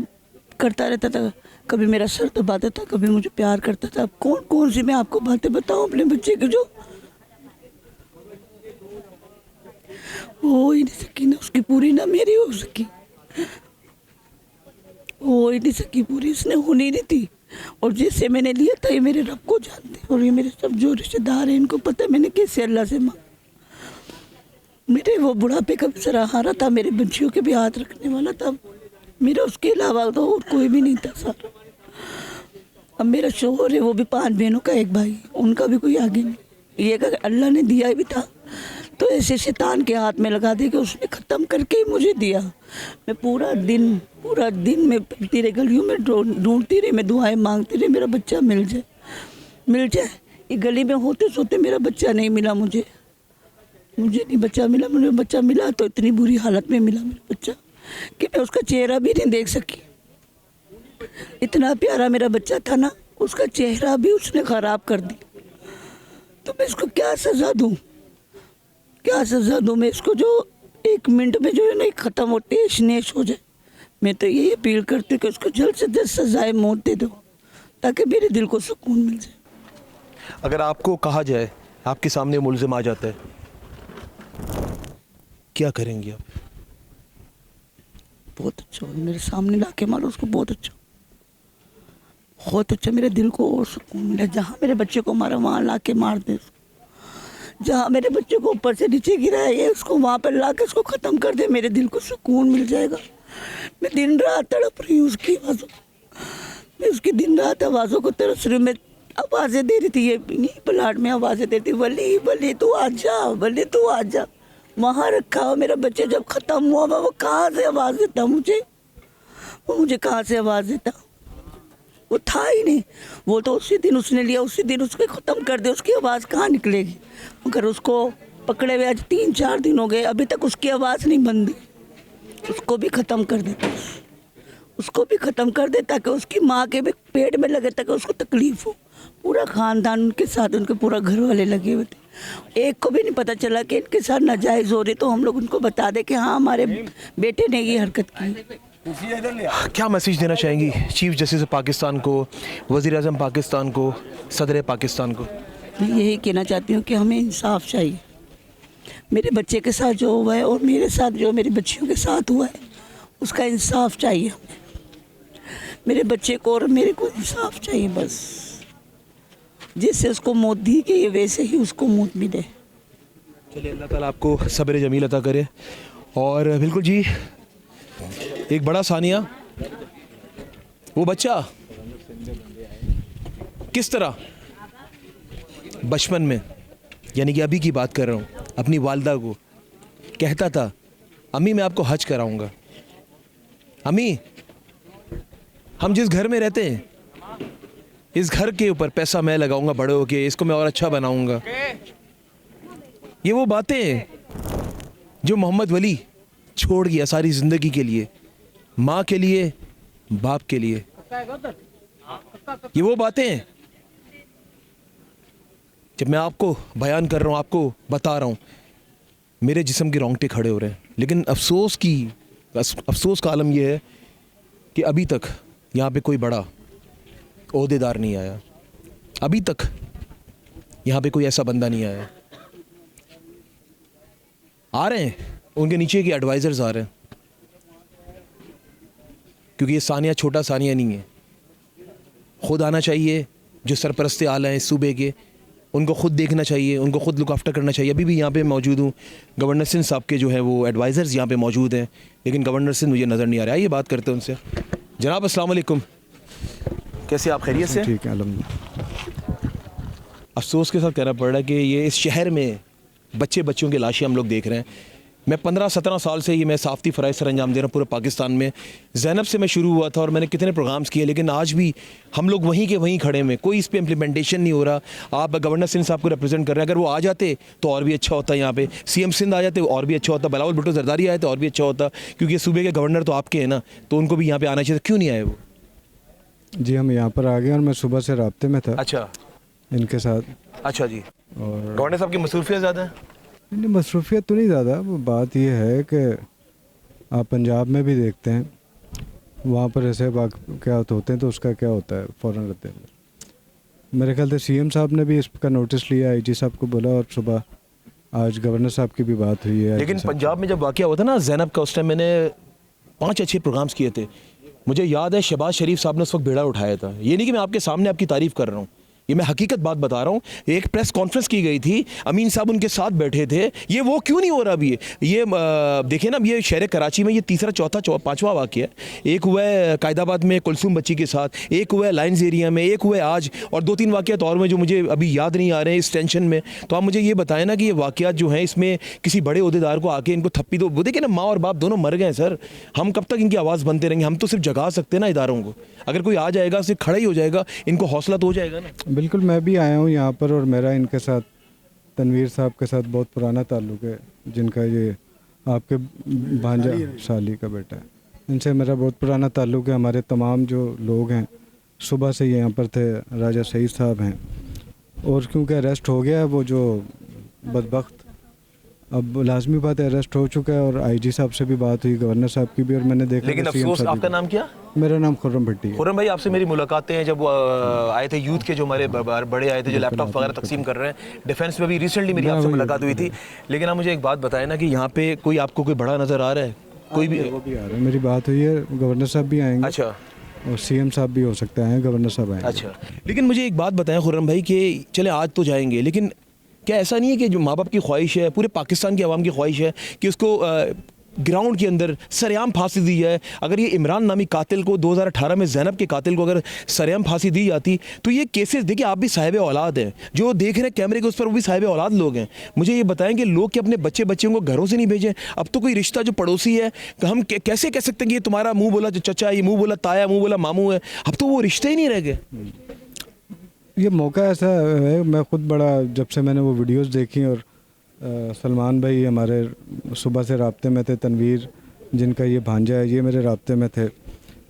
S4: करता रहता था, कभी मेरा सर दबाता था, कभी मुझे प्यार करता था। कौन कौन सी मैं आपको बातें बताऊं अपने बच्चे की जो हो ही नहीं सकी ना, उसकी पूरी ना मेरी हो सकी, हो ही नहीं सकी पूरी, इसने होनी नहीं थी। और जिससे मैंने लिया था ये मेरे रब को जानते, और ये मेरे सब जो रिश्तेदार हैं इनको पता है मैंने कैसे अल्लाह से मांगा। मेरे वो बुढ़ापे का भी सराहना था, मेरे बच्चियों के भी हाथ रखने वाला था, मेरा उसके अलावा तो और कोई भी नहीं था सारा। अब मेरा शोहर है, वो भी 5 बहनों का एक भाई, उनका भी कोई आगे नहीं। ये अगर अल्लाह ने दिया भी था तो ऐसे शैतान के हाथ में लगा दे कि उसने ख़त्म करके ही मुझे दिया। मैं पूरा दिन मैं तेरे गलियों में ढूंढती रही, मैं दुआएं मांगती रही, मेरा बच्चा मिल जाए। ये गली में होते सोते मेरा बच्चा नहीं मिला मुझे नहीं बच्चा मिला। मुझे बच्चा मिला तो इतनी बुरी हालत में मिला मेरा बच्चा कि मैं उसका चेहरा भी नहीं देख सकी। इतना प्यारा मेरा बच्चा था ना, उसका चेहरा भी उसने ख़राब कर दी। तो मैं इसको क्या सज़ा दूँ मैं इसको, जो 1 मिनट में जो है ना ख़त्म होते नेश हो जाए। मैं तो यही अपील करती हूँ कि उसको जल्द से जल्द सजाए मौत दे दो ताकि मेरे दिल को सुकून मिल जाए।
S1: अगर आपको कहा जाए, आपके सामने मुल्ज़िम आ जाता है, क्या करेंगे आप?
S4: बहुत अच्छा, मेरे सामने ला के मारो उसको, बहुत अच्छा, मेरे दिल को और सुकून मिला। जहाँ मेरे बच्चे को मारा वहाँ ला के मार दे उसको, जहाँ मेरे बच्चे को ऊपर से नीचे गिराया है उसको वहाँ पर ला के उसको ख़त्म कर दे, मेरे दिल को सुकून मिल जाएगा। मैं दिन रात तड़प रही हूँ उसकी आवाज़ों, मैं उसकी दिन रात आवाज़ों को तरस रही हूँ। मैं आवाज़ें दे रही थी, ये नहीं प्लाट में आवाज़ें देती, वली तू आ जा, वहाँ रखा हो मेरा बच्चा। जब ख़त्म हुआ वो कहाँ से आवाज़ देता मुझे कहाँ से आवाज़ देता? वो था ही नहीं। वो तो उसी दिन उसने लिया, उसी दिन उसको ख़त्म कर दे, उसकी आवाज़ कहाँ निकलेगी? मगर उसको पकड़े हुए आज 3-4 दिन हो गए, अभी तक उसकी आवाज़ नहीं बंदी। उसको भी ख़त्म कर दे ताकि उसकी माँ के भी पेट में लगे, ताकि उसको तकलीफ़ हो। पूरा ख़ानदान उनके साथ, उनके पूरा घर वाले लगे हुए थे। एक को भी नहीं पता चला कि इनके साथ नाजायज़ हो रही, तो हम लोग उनको बता दें कि हाँ हमारे बेटे ने ये हरकत की।
S1: क्या मैसेज देना चाहेंगी चीफ जस्टिस पाकिस्तान को, वज़ीर आज़म पाकिस्तान को, सदर पाकिस्तान को?
S4: मैं यही कहना चाहती हूँ कि हमें इंसाफ चाहिए। मेरे बच्चे के साथ जो हुआ है और मेरे साथ जो मेरी बच्चियों के साथ हुआ है उसका इंसाफ चाहिए हमें। मेरे बच्चे को और मेरे को इंसाफ चाहिए बस। जिससे उसको मौत दी गई है वैसे ही उसको मौत मिले।
S1: चलिए अल्लाह ताला आपको सब्र जमील अता करे। और बिल्कुल जी, एक बड़ा सानिया, वो बच्चा किस तरह बचपन में, यानी कि अभी की बात कर रहा हूँ, अपनी वालदा को कहता था अम्मी मैं आपको हज कराऊंगा, अम्मी हम जिस घर में रहते हैं इस घर के ऊपर पैसा मैं लगाऊंगा बड़े होके, इसको मैं और अच्छा बनाऊंगा। ये वो बातें जो मोहम्मद वली छोड़ गया सारी ज़िंदगी के लिए, माँ के लिए, बाप के लिए। ये वो बातें जब मैं आपको बयान कर रहा हूँ, आपको बता रहा हूँ, मेरे जिस्म के रोंगटे खड़े हो रहे हैं। लेकिन अफसोस का आलम यह है कि अभी तक यहाँ पे कोई बड़ा ओहदेदार नहीं आया, अभी तक यहाँ पे कोई ऐसा बंदा नहीं आया। आ रहे हैं उनके नीचे के एडवाइज़र्स आ रहे हैं, क्योंकि ये सानिया छोटा सानिया नहीं है। खुद आना चाहिए, जो सरपरस्ते आला हैं सूबे के, उनको खुद देखना चाहिए, उनको खुद लुक आफ्टर करना चाहिए। अभी भी यहाँ पे मौजूद हूँ, गवर्नर सिंह साहब के जो है वो एडवाइज़र्स यहाँ पे मौजूद हैं, लेकिन गवर्नर सिंह मुझे नज़र नहीं आ रहा है। ये बात करते हैं उनसे। जनाब अस्सलाम वालेकुम, कैसे आप खैरियत से?
S5: ठीक है अल्हम्दुलिल्लाह।
S1: अफसोस के साथ कहना पड़ रहा है कि ये इस शहर में बच्चों की लाशें हम लोग देख रहे हैं। मैं 15-17 साल से ये मैं साफ़ती फ़राइज़ सर अंजाम दे रहा हूँ पूरे पाकिस्तान में। ज़ैनब से मैं शुरू हुआ था और मैंने कितने प्रोग्राम्स किए, लेकिन आज भी हम लोग वहीं के वहीं खड़े में, कोई इस पे इम्प्लीमेंटेशन नहीं हो रहा। आप गवर्नर सिंह साहब को रिप्रेजेंट कर रहे हैं, अगर वो आ जाते तो और भी अच्छा होता। यहाँ पे CM सिंध आ जाते और भी अच्छा होता, बिलावल भुट्टो जरदारी आए तो और भी अच्छा होता, क्योंकि सूबे के गवर्नर तो आपके हैं ना, तो उनको भी यहाँ पर आना चाहिए। क्यों नहीं आए वो?
S5: जी हम यहाँ पर आ गए और मैं सुबह से राब्ते में था
S1: अच्छा
S5: इनके साथ।
S1: अच्छा जी।
S5: और
S1: गवर्नर साहब की मसरूफियत ज़्यादा है?
S5: नहीं, मसरूफियत तो नहीं ज़्यादा। वो बात ये है कि आप पंजाब में भी देखते हैं, वहाँ पर ऐसे वाक़यात होते हैं तो उसका क्या होता है फ़ौरन रहते हैं। मेरे ख्याल से CM साहब ने भी इसका नोटिस लिया, IG साहब को बोला, और सुबह आज गवर्नर साहब की भी बात हुई है।
S1: लेकिन पंजाब में जब वाक़या हुआ था ना ज़ैनब का, उस टाइम मैंने 5 अच्छे प्रोग्राम्स किए थे। मुझे याद है शहबाज शरीफ साहब ने उस वक्त बेड़ा उठाया था। ये नहीं कि मैं आपके सामने आपकी तारीफ़ कर रहा हूँ, ये मैं हकीकत बात बता रहा हूँ। एक प्रेस कॉन्फ्रेंस की गई थी, अमीन साहब उनके साथ बैठे थे। ये वो क्यों नहीं हो रहा अभी? ये देखिए ना, ये शहर कराची में ये तीसरा, चौथा, पाँचवा वाक़या है। एक हुआ है कायदाबाद में कुलसूम बच्ची के साथ, एक हुआ है लाइन्स एरिया में, एक हुआ है आज, और 2-3 वाक़यात और में जो मुझे अभी याद नहीं आ रहे हैं इस टेंशन में। तो आप मुझे ये बताएं ना कि ये वाक़यात जो हैं इसमें किसी बड़े ओहदेदार को आके इनको थप्पी दो। वो देखिए ना, माँ और बाप दोनों मर गए सर। हम कब तक इनकी आवाज़ बनते रहेंगे? हम तो सिर्फ जगा सकते हैं ना इदारों को। अगर कोई आ जाएगा सिर्फ खड़ा ही हो जाएगा, इनको हौसला तो हो जाएगा ना।
S5: बिल्कुल, मैं भी आया हूँ यहाँ पर और मेरा इनके साथ, तनवीर साहब के साथ बहुत पुराना ताल्लुक़ है, जिनका ये आपके भांजा साली का बेटा है। इनसे मेरा बहुत पुराना ताल्लुक़ है। हमारे तमाम जो लोग हैं सुबह से यहाँ पर थे। राजा सईद साहब हैं, और क्योंकि अरेस्ट हो गया है वो जो बदबख्त, अब लाजमी बात है अरेस्ट हो चुका है। और IG साहब से भी बात हुई, गवर्नर साहब की भी, और मैंने देखा।
S1: लेकिन अफसोस, आपका नाम क्या?
S5: मेरा नाम खुर्रम भट्टी है।
S1: खुर्रम भाई, आपसे मेरी मुलाकातें हैं जब वो आए थे यूथ के, जो हमारे बड़े आए थे जो लैपटॉप वगैरह तकसीम कर रहे हैं डिफेंस में, भी रिसेंटली मेरी आपसे मुलाकात हुई थी। लेकिन आप मुझे एक बात बताएं ना कि यहाँ पे कोई आपको कोई बड़ा नज़र आ रहा है? कोई भी?
S5: वो भी आ रहा है, मेरी बात हुई है, गवर्नर साहब भी आएंगे।
S1: अच्छा।
S5: और CM साहब भी हो सकता है, गवर्नर साहब आएंगे।
S1: अच्छा, लेकिन मुझे एक बात बताएं खुर्रम भाई कि चले आज तो जाएंगे, लेकिन क्या ऐसा नहीं है कि जो माँ बाप की ख्वाहिश है, पूरे पाकिस्तान की आवाम की ख्वाहिश है कि उसको ग्राउंड के अंदर सरेआम फांसी दी जाए? अगर ये इमरान नामी कातिल को 2018 में ज़ैनब के कातिल को अगर सरेआम फांसी दी जाती तो ये केसेस, देखिए आप भी साहिब औलाद हैं, जो देख रहे हैं कैमरे के उस पर वो भी साहिब औलाद लोग हैं। मुझे ये बताएं कि लोग कि अपने बच्चों को घरों से नहीं भेजें? अब तो कोई रिश्ता जो पड़ोसी है, हम कैसे कह सकते हैं कि ये तुम्हारा मुँह बोला चचा, ये मुँह बोला ताया, मुँह बोला मामू है? अब तो वो रिश्ते ही नहीं रह गए।
S5: ये मौका ऐसा है, मैं ख़ुद बड़ा, जब से मैंने वो वीडियोस देखी, और सलमान भाई हमारे सुबह से राब्ते में थे, तनवीर जिनका ये भांजा है ये मेरे राब्ते में थे,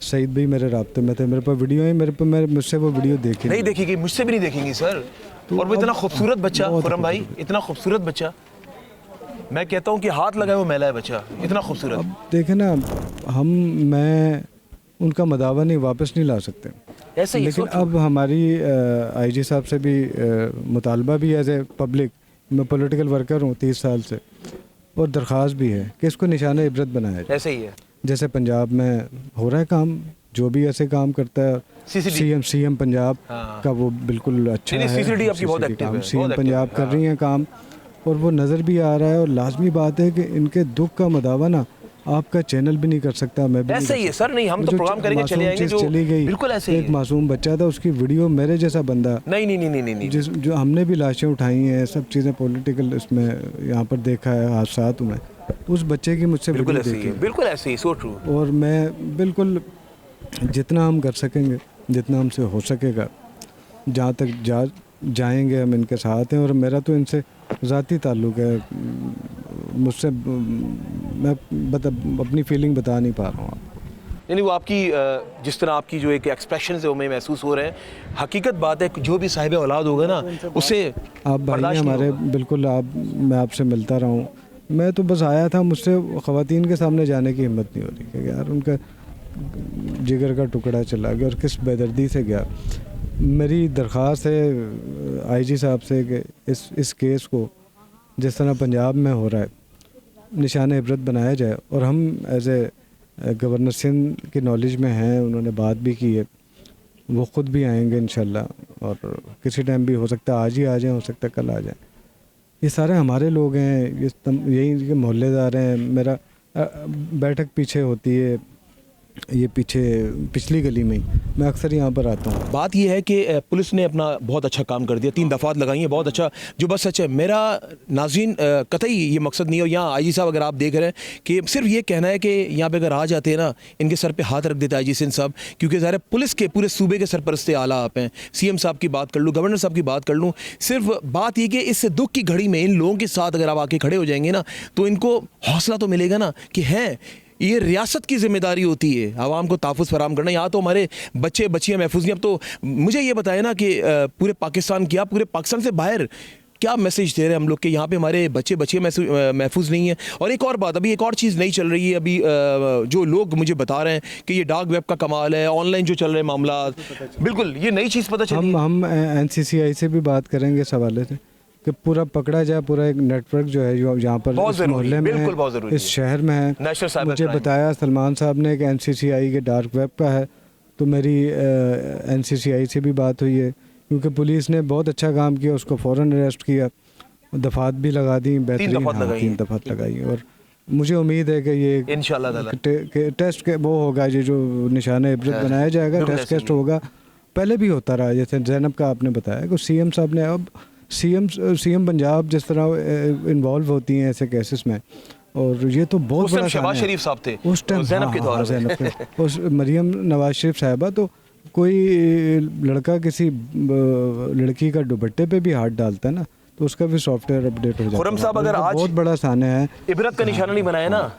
S5: सईद भी मेरे राब्ते में थे। मेरे पास वीडियो है, मेरे पे मुझसे वो वीडियो देखी
S1: नहीं देखेगी, मुझसे भी नहीं देखेंगी सर। और वो इतना खूबसूरत बच्चा, खुर्रम भाई, इतना खूबसूरत बच्चा, मैं कहता हूँ कि हाथ लगाए वो मैला है बच्चा, इतना खूबसूरत।
S5: अब देखे ना, मैं उनका मदावा नहीं, वापस नहीं ला सकते
S1: ऐसे ही।
S5: लेकिन अब हमारी IG साहब से भी मुतालबा भी एज ए पब्लिक मैं पॉलिटिकल वर्कर हूँ 30 साल से, और दरख्वास्त भी है कि इसको निशान इबरत बनाया जाए।
S1: ऐसे ही है।
S5: जैसे पंजाब में हो रहा है काम, जो भी ऐसे काम करता है
S1: CCD
S5: सीएम पंजाब
S1: हाँ।
S5: का वो बिल्कुल अच्छा
S1: नहीं,
S5: है।
S1: CCD आपकी बहुत
S5: CCD
S1: एक्टिव
S5: काम
S1: है,
S5: सीएम
S1: बहुत एक्टिव
S5: पंजाब
S1: है,
S5: कर रही हैं काम, और वो नज़र भी आ रहा है। और लाजमी बात है कि इनके दुख का मदावा ना आपका चैनल भी नहीं कर सकता, मैं भी नहीं
S1: ऐसे
S5: कर
S1: ही है
S5: सकता।
S1: सर, नहीं हम तो
S5: जो
S1: प्रोग्राम करेंगे चले
S5: मासूम
S1: आएंगे
S5: चीज़
S1: जो
S5: चली गई,
S1: बिल्कुल ऐसे ही
S5: एक
S1: है।
S5: मासूम बच्चा था, उसकी वीडियो मेरे जैसा बंदा,
S1: नहीं नहीं नहीं नहीं नहीं
S5: जिस जो हमने भी लाशें उठाई हैं, सब चीज़ें पॉलिटिकल इसमें यहाँ पर देखा है, हादसा हुए हैं, उस बच्चे की मुझसे
S1: बिल्कुल
S5: वीडियो
S1: ऐसे ही
S5: देखी
S1: है, बिल्कुल ऐसे ही, सो ट्रू।
S5: और मैं बिल्कुल जितना हम कर सकेंगे, जितना हमसे हो सकेगा, जहाँ तक जाएंगे हम इनके साथ हैं। और मेरा तो इनसे ज़ाती ताल्लुक़ है, मुझसे मैं अपनी फीलिंग बता नहीं पा रहा हूँ आपको।
S1: नहीं वो आपकी जिस तरह आपकी जो एक एक्सप्रेशन है वो मैं महसूस हो रहे हैं। हकीकत बात है, जो भी साहिब औलाद होगा ना उसे
S5: आप भाई हैं हमारे, बिल्कुल आप, मैं आपसे मिलता रहा हूँ। मैं तो बस आया था, मुझसे ख़वातीन के सामने जाने की हिम्मत नहीं हो रही कि यार उनका जिगर का टुकड़ा चला गया और किस बेदर्दी से गया। मेरी दरख्वास्त है आईजी साहब से कि इस केस को जिस तरह पंजाब में हो रहा है निशान इबरत बनाया जाए। और हम एज ए गवर्नर सिंध की नॉलेज में हैं, उन्होंने बात भी की है, वो ख़ुद भी आएंगे इंशाल्लाह, और किसी टाइम भी हो सकता है आज ही आ जाएं, हो सकता है कल आ जाएं। ये सारे हमारे लोग हैं, यही के मोहल्लेदार हैं। मेरा बैठक पीछे होती है, ये पिछली गली में ही, मैं अक्सर यहाँ पर आता हूँ।
S1: बात यह है कि पुलिस ने अपना बहुत अच्छा काम कर दिया, 3 दफ़ात लगाई हैं, बहुत अच्छा। जो बस सच है, मेरा नाज़रीन कतई ये मकसद नहीं है। और यहाँ आईजी साहब अगर आप देख रहे हैं कि सिर्फ ये कहना है कि यहाँ पे अगर आ जाते हैं ना, इनके सर पे हाथ रख देते आईजी सिंध साहब, क्योंकि ज़ाहिर है पुलिस के पूरे सूबे के सरपरस्ते आला आप हैं। सीएम साहब की बात कर लूँ, गवर्नर साहब की बात कर लूँ, सिर्फ बात ये कि इस दुख की घड़ी में इन लोगों के साथ अगर आप आके खड़े हो जाएंगे ना, तो इनको हौसला तो मिलेगा ना कि हैं ये रियासत की जिम्मेदारी होती है आवाम को तहफ़्फ़ुज़ फराहम करना। यहाँ तो हमारे बच्चे बच्चियाँ महफूज नहीं। अब तो मुझे ये बताया ना कि पूरे पाकिस्तान पूरे पाकिस्तान से बाहर क्या मैसेज दे रहे हैं हम लोग के यहाँ पे हमारे बच्चे बच्चियाँ महफूज नहीं हैं। और एक और बात, अभी एक और चीज़ नहीं चल रही है। अभी जो लोग मुझे बता रहे हैं कि ये डार्क वेब का कमाल है, ऑनलाइन जो चल रहे हैं मामला, बिल्कुल ये नई चीज़ पता चली।
S5: हम NCCI से भी बात करेंगे इस हवाले से कि पूरा पकड़ा जाए, पूरा एक नेटवर्क जो है जो यहाँ पर इस मोहल्ले में है, इस शहर में है। मुझे बताया सलमान साहब ने कि NCCI के डार्क वेब का है, तो मेरी NCCI से भी बात हुई है, क्योंकि पुलिस ने बहुत अच्छा काम किया, उसको फ़ौरन अरेस्ट किया, दफ़ात भी लगा दी, बेहतरीन 3 दफ़ात लगाई। और मुझे उम्मीद है कि ये
S1: इंशाल्लाह
S5: टेस्ट के वो होगा, ये जो निशान इबरत बनाया जाएगा, टेस्ट होगा। पहले भी होता रहा, जैसे ज़ैनब का आपने बताया कि सीएम साहब ने, अब सीएम पंजाब जिस तरह इन्वॉल्व होती हैं ऐसे केसेस में, और ये तो बहुत बड़ा
S1: शहबाज शरीफ साहब थे
S5: उस टाइम,
S1: ज़ैनब के दौर में,
S5: उस मरियम नवाज शरीफ साहिबा, तो कोई लड़का किसी लड़की का दुपट्टे पे भी हाथ डालता है ना, तो उसका भी सॉफ्टवेयर अपडेट हो जाता है।
S1: खुर्रम साहब अगर आज
S5: बहुत बड़ा साने है,
S1: इबरत का निशाना नहीं बनाया ना,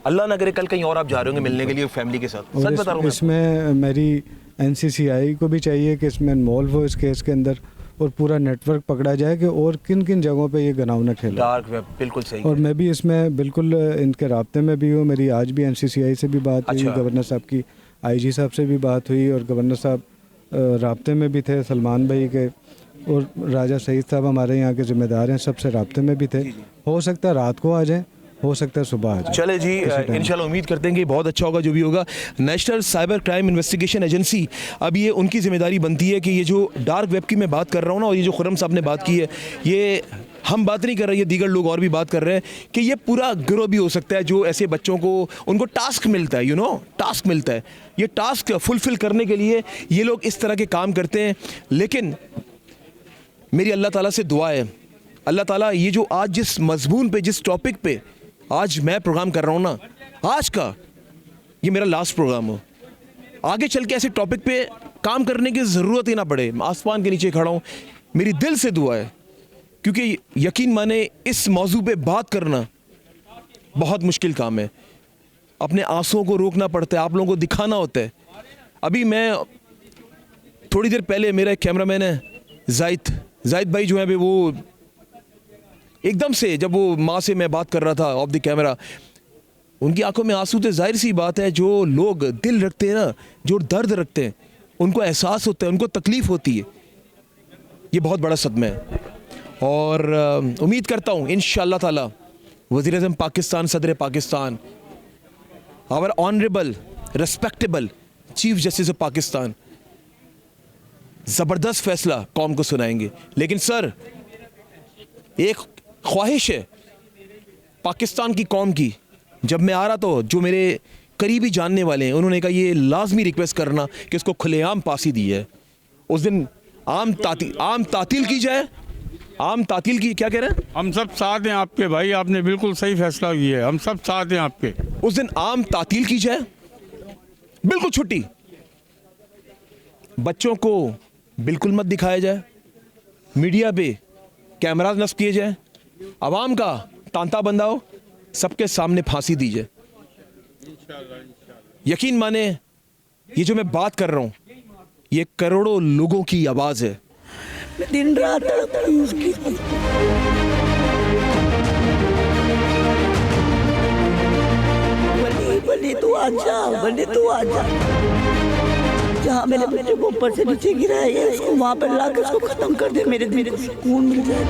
S1: अल्लाह ना करे कल कहीं और आप जा रहे होंगे मिलने के लिए फैमिली के साथ, सच बता रहा हूँ।
S5: इसमें मेरी NCCI को भी चाहिए कि इसमें इन्वॉल्व हो इस केस के अंदर, और पूरा नेटवर्क पकड़ा जाए कि और किन किन जगहों पे ये घिनौना खेला।
S1: डार्क वेब, बिल्कुल सही। और
S5: मैं भी इसमें बिल्कुल इनके राब्ते में भी हूँ। मेरी आज भी NCCI से भी बात हुई, गवर्नर साहब की IG साहब से भी बात हुई, और गवर्नर साहब राब्ते में भी थे सलमान भाई के, और राजा सईद साहब हमारे यहाँ के ज़िम्मेदार हैं, सबसे राब्ते में भी थे। हो सकता है रात को आ जाएँ, हो सकता है सुबह आ जाए।
S1: चले जी, इंशाल्लाह उम्मीद करते हैं कि बहुत अच्छा होगा जो भी होगा। National cyber crime investigation agency, अब ये उनकी जिम्मेदारी बनती है कि ये जो डार्क वेब की मैं बात कर रहा हूँ ना, और ये जो खुर्रम साहब ने बात की है, ये हम बात नहीं कर रहे, ये दीगर लोग और भी बात कर रहे हैं कि ये पूरा गिरोह भी हो सकता है जो ऐसे बच्चों को, उनको टास्क मिलता है, टास्क मिलता है, ये टास्क फुलफिल करने के लिए ये लोग इस तरह के काम करते हैं। लेकिन मेरी अल्लाह ताला से दुआ है, अल्लाह ताला ये जो आज जिस मजमून पे, जिस टॉपिक पे आज मैं प्रोग्राम कर रहा हूँ ना, आज का ये मेरा लास्ट प्रोग्राम हो, आगे चल के ऐसे टॉपिक पे काम करने की ज़रूरत ही ना पड़े। मैं आसमान के नीचे खड़ा हूँ, मेरी दिल से दुआ है, क्योंकि यकीन माने इस मौजू पे बात करना बहुत मुश्किल काम है। अपने आंसुओं को रोकना पड़ता है, आप लोगों को दिखाना होता है। अभी मैं थोड़ी देर पहले, मेरा एक कैमरामैन है जाहिद भाई जो है, वो एकदम से जब वो माँ से मैं बात कर रहा था ऑफ द कैमरा, उनकी आंखों में आंसू थे। जाहिर सी बात है, जो लोग दिल रखते हैं ना, जो दर्द रखते हैं, उनको एहसास होता है, उनको तकलीफ़ होती है। ये बहुत बड़ा सदमा है। और उम्मीद करता हूँ इंशाअल्लाह ताला वज़ीर-ए-आज़म पाकिस्तान, सदर Pakistan, our honourable respectable chief justice of Pakistan ज़बरदस्त फैसला कौम को सुनाएंगे। लेकिन सर, एक ख्वाहिश है पाकिस्तान की कौम की, जब मैं आ रहा तो जो मेरे करीबी जानने वाले हैं उन्होंने कहा ये लाजमी रिक्वेस्ट करना कि इसको खुलेआम फांसी दी है। उस दिन आम तातील की जाए, आम तातील की, क्या कह रहे हैं?
S3: हम सब साथ हैं आपके भाई, आपने बिल्कुल सही फैसला किया है, हम सब साथ हैं आपके।
S1: उस दिन आम तातील की जाए, बिल्कुल छुट्टी, बच्चों को बिल्कुल मत दिखाया जाए, मीडिया पे कैमराज नस्ब किए जाए, आवाम का तांता बंदा हो, सबके सामने फांसी दी जाए। यकीन माने ये जो मैं बात कर रहा हूं ये करोड़ों लोगों की आवाज है।
S4: मैं दिन रात तड़पती हूँ उसकी। बल्ले तू आजा, बल्ले तू आजा। जहाँ मेरे बेटे को ऊपर से नीचे गिराया है उसको वहाँ पर लाकर उसको खत्म कर दे, मेरे दिल को सुकून मिल जाए।